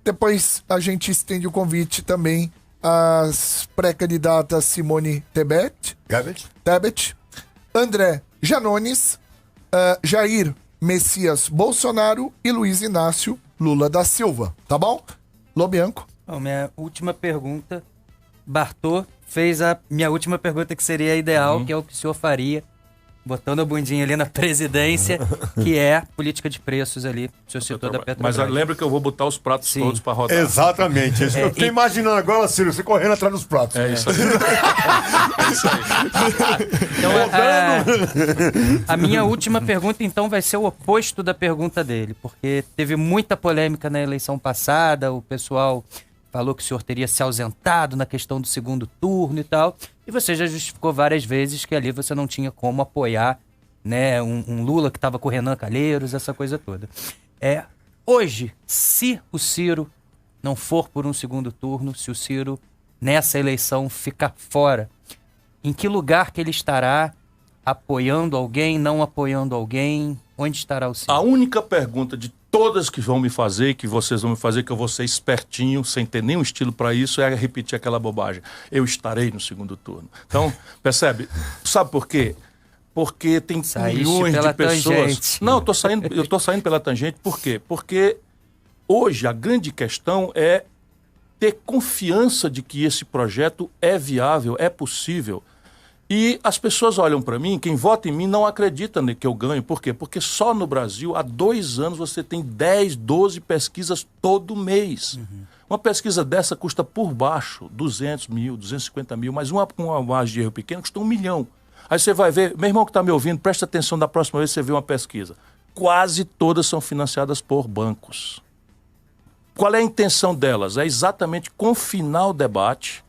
A: Depois a gente estende o convite também às pré-candidatas Simone Tebet, André Janones, Jair Messias Bolsonaro e Luiz Inácio Lula da Silva, tá bom? Lobianco.
C: Bom, minha última pergunta, Bartô fez a minha última pergunta que seria a ideal, que é o que o senhor faria, botando a bundinha ali na presidência, que é política de preços ali, o senhor citou da Petrobras.
D: Mas lembra que eu vou botar os pratos todos para rodar.
F: Exatamente. Eu tô imaginando agora, Ciro, você correndo atrás dos pratos.
D: É isso aí. É isso aí.
C: Então, a minha última pergunta, então, vai ser o oposto da pergunta dele, porque teve muita polêmica na eleição passada, o pessoal falou que o senhor teria se ausentado na questão do segundo turno e tal, e você já justificou várias vezes que ali você não tinha como apoiar, né, um Lula que estava com o Renan Calheiros, essa coisa toda. Hoje, se o Ciro não for por um segundo turno, se o Ciro nessa eleição ficar fora, em que lugar que ele estará? Apoiando alguém, não apoiando alguém? Onde estará o Ciro?
D: A única pergunta de todas que vão me fazer, que vocês vão me fazer, que eu vou ser espertinho, sem ter nenhum estilo para isso, é repetir aquela bobagem. Eu estarei no segundo turno. Então, percebe? Sabe por quê? Porque tem milhões de pessoas... Tangente. Não, eu tô saindo pela tangente. Por quê? Porque hoje a grande questão é ter confiança de que esse projeto é viável, é possível. E as pessoas olham para mim, quem vota em mim não acredita que eu ganho. Por quê? Porque só no Brasil, há 2 anos, você tem 10, 12 pesquisas todo mês. Uma pesquisa dessa custa por baixo 200 mil, 250 mil, mas uma com uma margem de erro pequena custa 1 milhão. Aí você vai ver, meu irmão que está me ouvindo, presta atenção da próxima vez que você vê uma pesquisa. Quase todas são financiadas por bancos. Qual é a intenção delas? É exatamente confinar o debate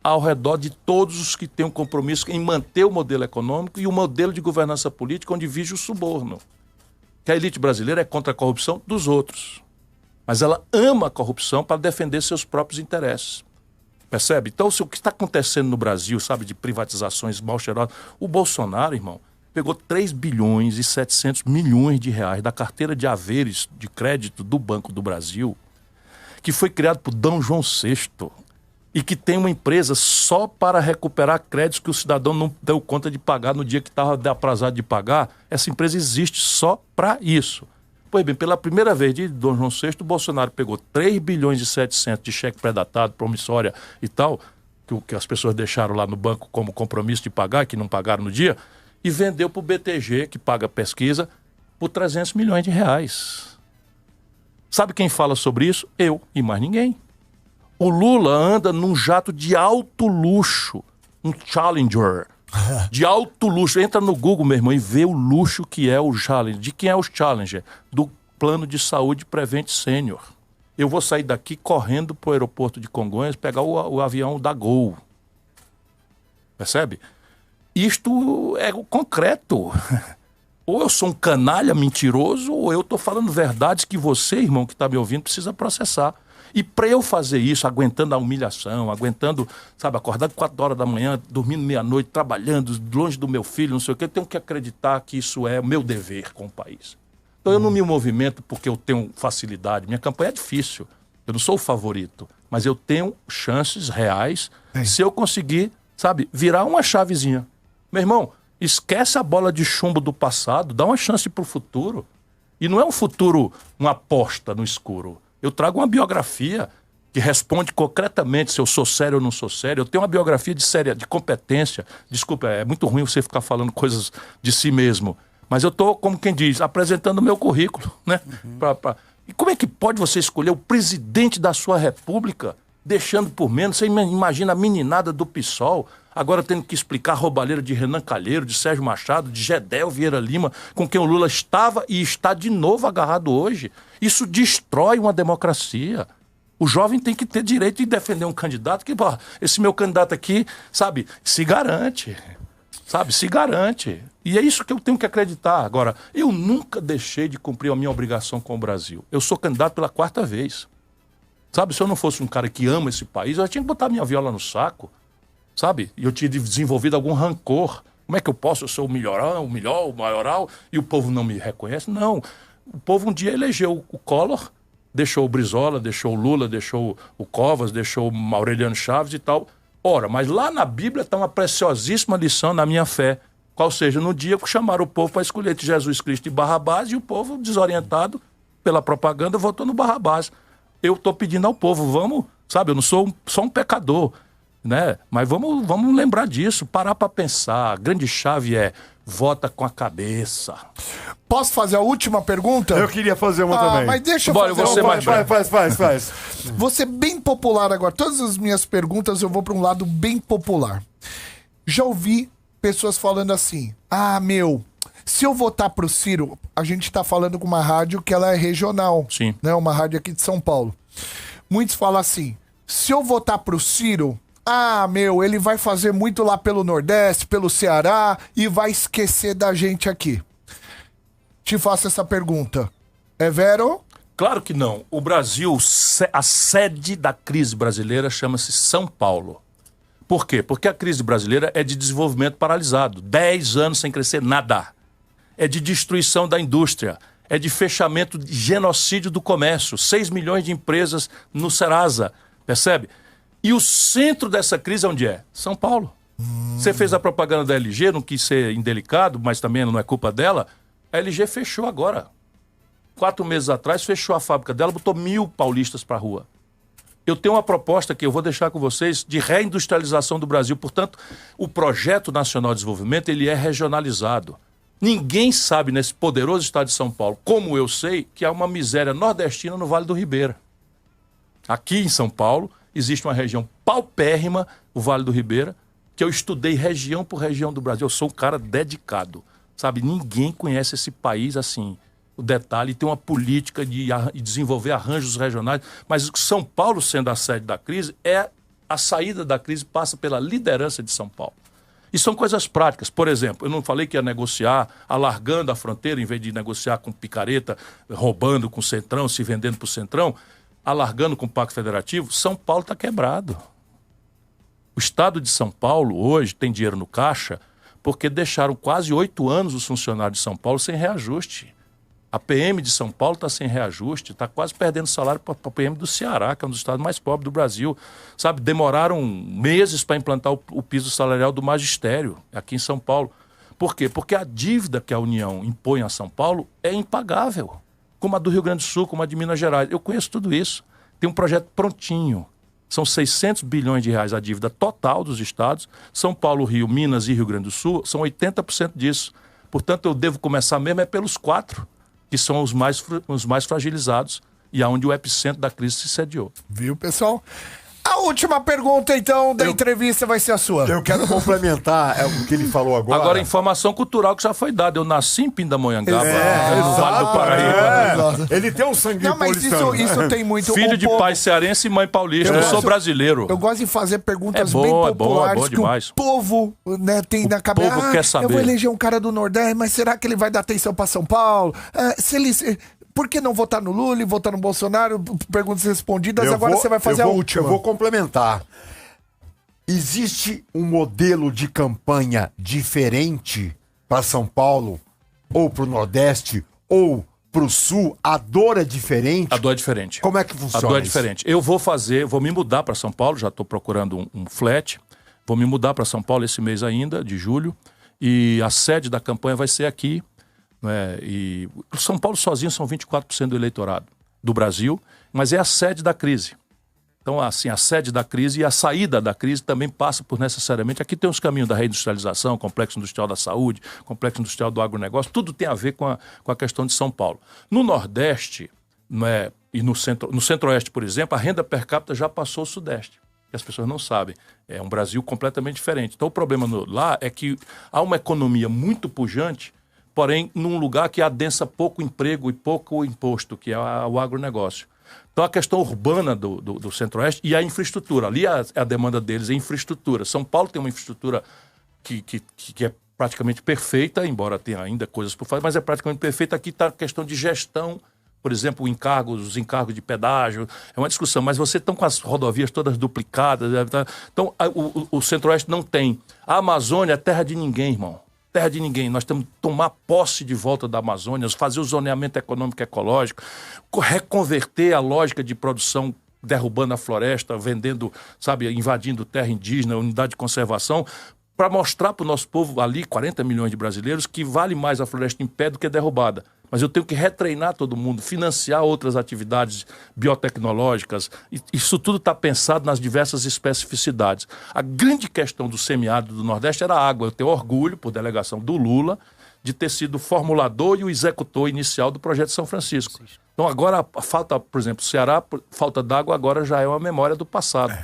D: ao redor de todos os que têm um compromisso em manter o modelo econômico e o modelo de governança política onde vige o suborno. Que a elite brasileira é contra a corrupção dos outros. Mas ela ama a corrupção para defender seus próprios interesses. Percebe? Então, o que está acontecendo no Brasil, sabe, de privatizações mal cheirosas, o Bolsonaro, irmão, pegou 3 bilhões e 700 milhões de reais da carteira de haveres de crédito do Banco do Brasil, que foi criado por D. João VI, e que tem uma empresa só para recuperar créditos que o cidadão não deu conta de pagar no dia que estava atrasado de pagar. Essa empresa existe só para isso. Pois bem, pela primeira vez de D. João VI, o Bolsonaro pegou 3 bilhões e 700 de cheque pré-datado, promissória e tal, que as pessoas deixaram lá no banco como compromisso de pagar, que não pagaram no dia, e vendeu para o BTG, que paga pesquisa, por 300 milhões de reais. Sabe quem fala sobre isso? Eu e mais ninguém. O Lula anda num jato de alto luxo, um Challenger, de alto luxo. Entra no Google, meu irmão, e vê o luxo que é o Challenger. De quem é o Challenger? Do Plano de Saúde Prevent Senior. Eu vou sair daqui correndo para o aeroporto de Congonhas, pegar o avião da Gol. Percebe? Isto é o concreto. Ou eu sou um canalha mentiroso, ou eu estou falando verdades que você, irmão, que está me ouvindo, precisa processar. E para eu fazer isso, aguentando a humilhação, aguentando, sabe, acordar 4 horas da manhã, dormindo meia-noite, trabalhando, longe do meu filho, não sei o quê, eu tenho que acreditar que isso é o meu dever com o país. Então eu não me movimento porque eu tenho facilidade. Minha campanha é difícil. Eu não sou o favorito. Mas eu tenho chances reais se eu conseguir, sabe, virar uma chavezinha. Meu irmão, esquece a bola de chumbo do passado, dá uma chance para o futuro. E não é um futuro, uma aposta no escuro. Eu trago uma biografia que responde concretamente se eu sou sério ou não sou sério. Eu tenho uma biografia de competência. Desculpa, é muito ruim você ficar falando coisas de si mesmo. Mas eu estou, como quem diz, apresentando o meu currículo, né? E como é que pode você escolher o presidente da sua república deixando por menos? Você imagina a meninada do PSOL agora tendo que explicar a roubalheira de Renan Calheiro, de Sérgio Machado, de Gedel Vieira Lima, com quem o Lula estava e está de novo agarrado hoje. Isso destrói uma democracia. O jovem tem que ter direito de defender um candidato que, pô, esse meu candidato aqui, sabe, se garante. Sabe, se garante. E é isso que eu tenho que acreditar. Agora, eu nunca deixei de cumprir a minha obrigação com o Brasil. Eu sou candidato pela 4ª vez. Sabe, se eu não fosse um cara que ama esse país, eu tinha que botar minha viola no saco. Sabe? E eu tinha desenvolvido algum rancor. Como é que eu posso? Eu sou o melhor, o maioral, e o povo não me reconhece? Não. O povo um dia elegeu o Collor, deixou o Brizola, deixou o Lula, deixou o Covas, deixou o Aureliano Chaves e tal. Ora, mas lá na Bíblia está uma preciosíssima lição na minha fé. Qual seja, no dia que chamaram o povo para escolher entre Jesus Cristo e Barrabás, e o povo, desorientado pela propaganda, votou no Barrabás. Eu estou pedindo ao povo, vamos, sabe, eu não sou só um pecador, né? Mas vamos lembrar disso, parar para pensar. A grande chave é vota com a cabeça.
A: Posso fazer a última pergunta?
F: Eu queria fazer uma também.
A: Mas deixa eu
D: Bora,
A: fazer
F: Faz.
A: Vou ser bem popular agora. Todas as minhas perguntas eu vou para um lado bem popular. Já ouvi pessoas falando assim: se eu votar pro Ciro, a gente tá falando com uma rádio que ela é regional.
D: Sim.
A: Né? Uma rádio aqui de São Paulo. Muitos falam assim: se eu votar pro Ciro, ele vai fazer muito lá pelo Nordeste, pelo Ceará e vai esquecer da gente aqui. Te faço essa pergunta. É vero?
D: Claro que não. O Brasil, a sede da crise brasileira chama-se São Paulo. Por quê? Porque a crise brasileira é de desenvolvimento paralisado. 10 anos sem crescer nada. É de destruição da indústria. É de fechamento, de genocídio do comércio. 6 milhões de empresas no Serasa. Percebe? E o centro dessa crise onde é? São Paulo. Você fez a propaganda da LG, não quis ser indelicado, mas também não é culpa dela. A LG fechou agora. 4 meses atrás fechou a fábrica dela, botou 1.000 paulistas pra rua. Eu tenho uma proposta que eu vou deixar com vocês de reindustrialização do Brasil. Portanto, o Projeto Nacional de Desenvolvimento ele é regionalizado. Ninguém sabe nesse poderoso estado de São Paulo, como eu sei, que há uma miséria nordestina no Vale do Ribeira. Aqui em São Paulo existe uma região paupérrima, o Vale do Ribeira, que eu estudei região por região do Brasil. Eu sou um cara dedicado, sabe? Ninguém conhece esse país assim. O detalhe, tem uma política de desenvolver arranjos regionais, mas São Paulo, sendo a sede da crise, a saída da crise passa pela liderança de São Paulo. E são coisas práticas. Por exemplo, eu não falei que ia negociar alargando a fronteira, em vez de negociar com picareta, roubando com o Centrão, se vendendo para o Centrão, alargando com o Pacto Federativo. São Paulo está quebrado. O estado de São Paulo hoje tem dinheiro no caixa porque deixaram quase 8 anos os funcionários de São Paulo sem reajuste. A PM de São Paulo está sem reajuste, está quase perdendo salário para a PM do Ceará, que é um dos estados mais pobres do Brasil. Sabe, demoraram meses para implantar o piso salarial do magistério aqui em São Paulo. Por quê? Porque a dívida que a União impõe a São Paulo é impagável, como a do Rio Grande do Sul, como a de Minas Gerais. Eu conheço tudo isso. Tem um projeto prontinho. São 600 bilhões de reais a dívida total dos estados. São Paulo, Rio, Minas e Rio Grande do Sul são 80% disso. Portanto, eu devo começar mesmo pelos 4, que são os mais fragilizados e aonde o epicentro da crise se sediou.
A: Viu, pessoal? A última pergunta, então, da entrevista vai ser a sua.
F: Eu quero complementar o que ele falou agora.
D: Agora, informação cultural que já foi dada. Eu nasci em Pindamonhangaba, no Vale do Paraíba.
F: Ele tem um sangue
A: Não, mas isso tem muito...
D: Filho de pai cearense e mãe paulista. Eu sou brasileiro.
A: Eu gosto de fazer perguntas bem populares
D: é bom demais.
A: Que o povo, né, tem na cabeça.
D: O povo quer saber.
A: Eu vou eleger um cara do Nordeste, mas será que ele vai dar atenção para São Paulo? Por que não votar no Lula e votar no Bolsonaro? Perguntas respondidas, agora você vai fazer a última.
F: Eu vou complementar. Existe um modelo de campanha diferente para São Paulo, ou para o Nordeste, ou para o Sul? A dor é diferente?
D: A dor é diferente.
F: Como é que funciona?
D: A dor é diferente. Eu vou me mudar para São Paulo, já estou procurando um flat. Vou me mudar para São Paulo esse mês ainda, de julho. E a sede da campanha vai ser aqui. E São Paulo sozinho são 24% do eleitorado do Brasil, mas é a sede da crise. Então, assim, a sede da crise e a saída da crise também passa por necessariamente... Aqui tem os caminhos da reindustrialização, complexo industrial da saúde, complexo industrial do agronegócio, tudo tem a ver com a questão de São Paulo. No Nordeste e no Centro-Oeste, por exemplo, a renda per capita já passou o Sudeste, que as pessoas não sabem. É um Brasil completamente diferente. Então, o problema lá é que há uma economia muito pujante, porém, num lugar que adensa pouco emprego e pouco imposto, que é o agronegócio. Então, a questão urbana do Centro-Oeste e a infraestrutura. Ali a demanda deles é infraestrutura. São Paulo tem uma infraestrutura que é praticamente perfeita, embora tenha ainda coisas por fazer, mas é praticamente perfeita. Aqui está a questão de gestão, por exemplo, os encargos de pedágio. É uma discussão, mas vocês estão com as rodovias todas duplicadas. Então, o Centro-Oeste não tem. A Amazônia é terra de ninguém, irmão. Terra de ninguém. Nós temos que tomar posse de volta da Amazônia, fazer o zoneamento econômico e ecológico, reconverter a lógica de produção, derrubando a floresta, vendendo, sabe, invadindo terra indígena, unidade de conservação, para mostrar para o nosso povo ali, 40 milhões de brasileiros, que vale mais a floresta em pé do que derrubada. Mas eu tenho que retreinar todo mundo, financiar outras atividades biotecnológicas. Isso tudo está pensado nas diversas especificidades. A grande questão do semiárido do Nordeste era a água. Eu tenho orgulho, por delegação do Lula, de ter sido o formulador e o executor inicial do projeto São Francisco. Então agora a falta, por exemplo, Ceará, falta d'água agora já é uma memória do passado.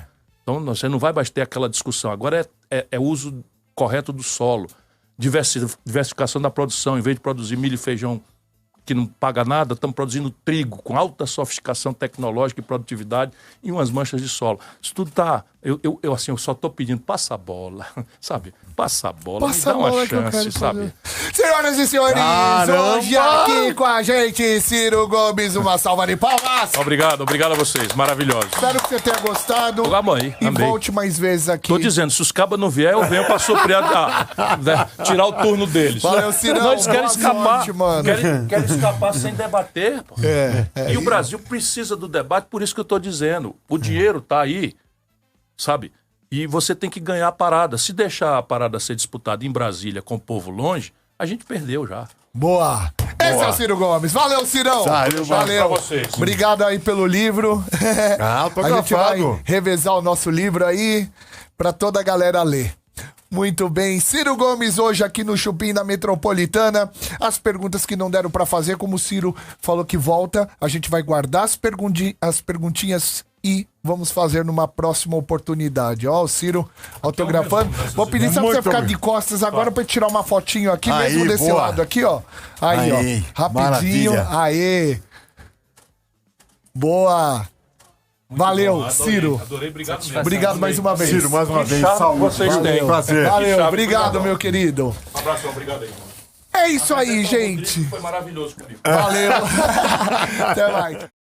D: Então você não vai mais ter aquela discussão. Agora é o uso correto do solo, diversificação da produção. Em vez de produzir milho e feijão que não paga nada, estamos produzindo trigo com alta sofisticação tecnológica e produtividade e umas manchas de solo. Isso tudo está... Eu só estou pedindo, passa a bola, sabe? Passa a bola, me dá uma chance, sabe?
A: Senhoras e senhores, hoje aqui com a gente, Ciro Gomes, uma salva de palmas.
D: Obrigado a vocês, maravilhosos.
A: Espero que você tenha gostado.
D: E
A: volte mais vezes aqui.
D: Tô dizendo, se os cabas não vier, eu venho para sofrer, tirar o turno deles.
A: Valeu, Cirão.
D: Não, eles querem escapar,
A: noite, mano.
D: Querem escapar sem debater. Pô. E o Brasil precisa do debate, por isso que eu tô dizendo. O dinheiro tá aí, sabe? E você tem que ganhar a parada. Se deixar a parada ser disputada em Brasília com o povo longe, a gente perdeu já.
A: Boa! É Esse é o Ciro Gomes. Valeu, Cirão. Valeu.
D: Pra vocês.
A: Obrigado aí pelo livro. A gente vai revezar o nosso livro aí pra toda a galera ler. Muito bem, Ciro Gomes hoje aqui no Chupim da Metropolitana. As perguntas que não deram pra fazer, como o Ciro falou que volta, a gente vai guardar as perguntinhas e vamos fazer numa próxima oportunidade. Ó, o Ciro autografando. Vou pedir só pra você ficar de costas agora pra tirar uma fotinho aqui,
F: Aí,
A: mesmo desse
F: boa.
A: lado aqui, ó. Aí, ó. Rapidinho.
F: Maravilha.
A: Aê. Boa. Valeu, Ciro.
D: Adorei, obrigado mesmo.
A: Obrigado mais uma vez.
F: Ciro, mais uma vez,
D: Chato
F: saúde.
D: vocês têm.
F: Prazer.
A: Valeu, obrigado, meu querido.
D: Um abraço, obrigado aí.
A: É isso aí, gente.
D: Foi maravilhoso comigo.
A: Valeu. Até mais.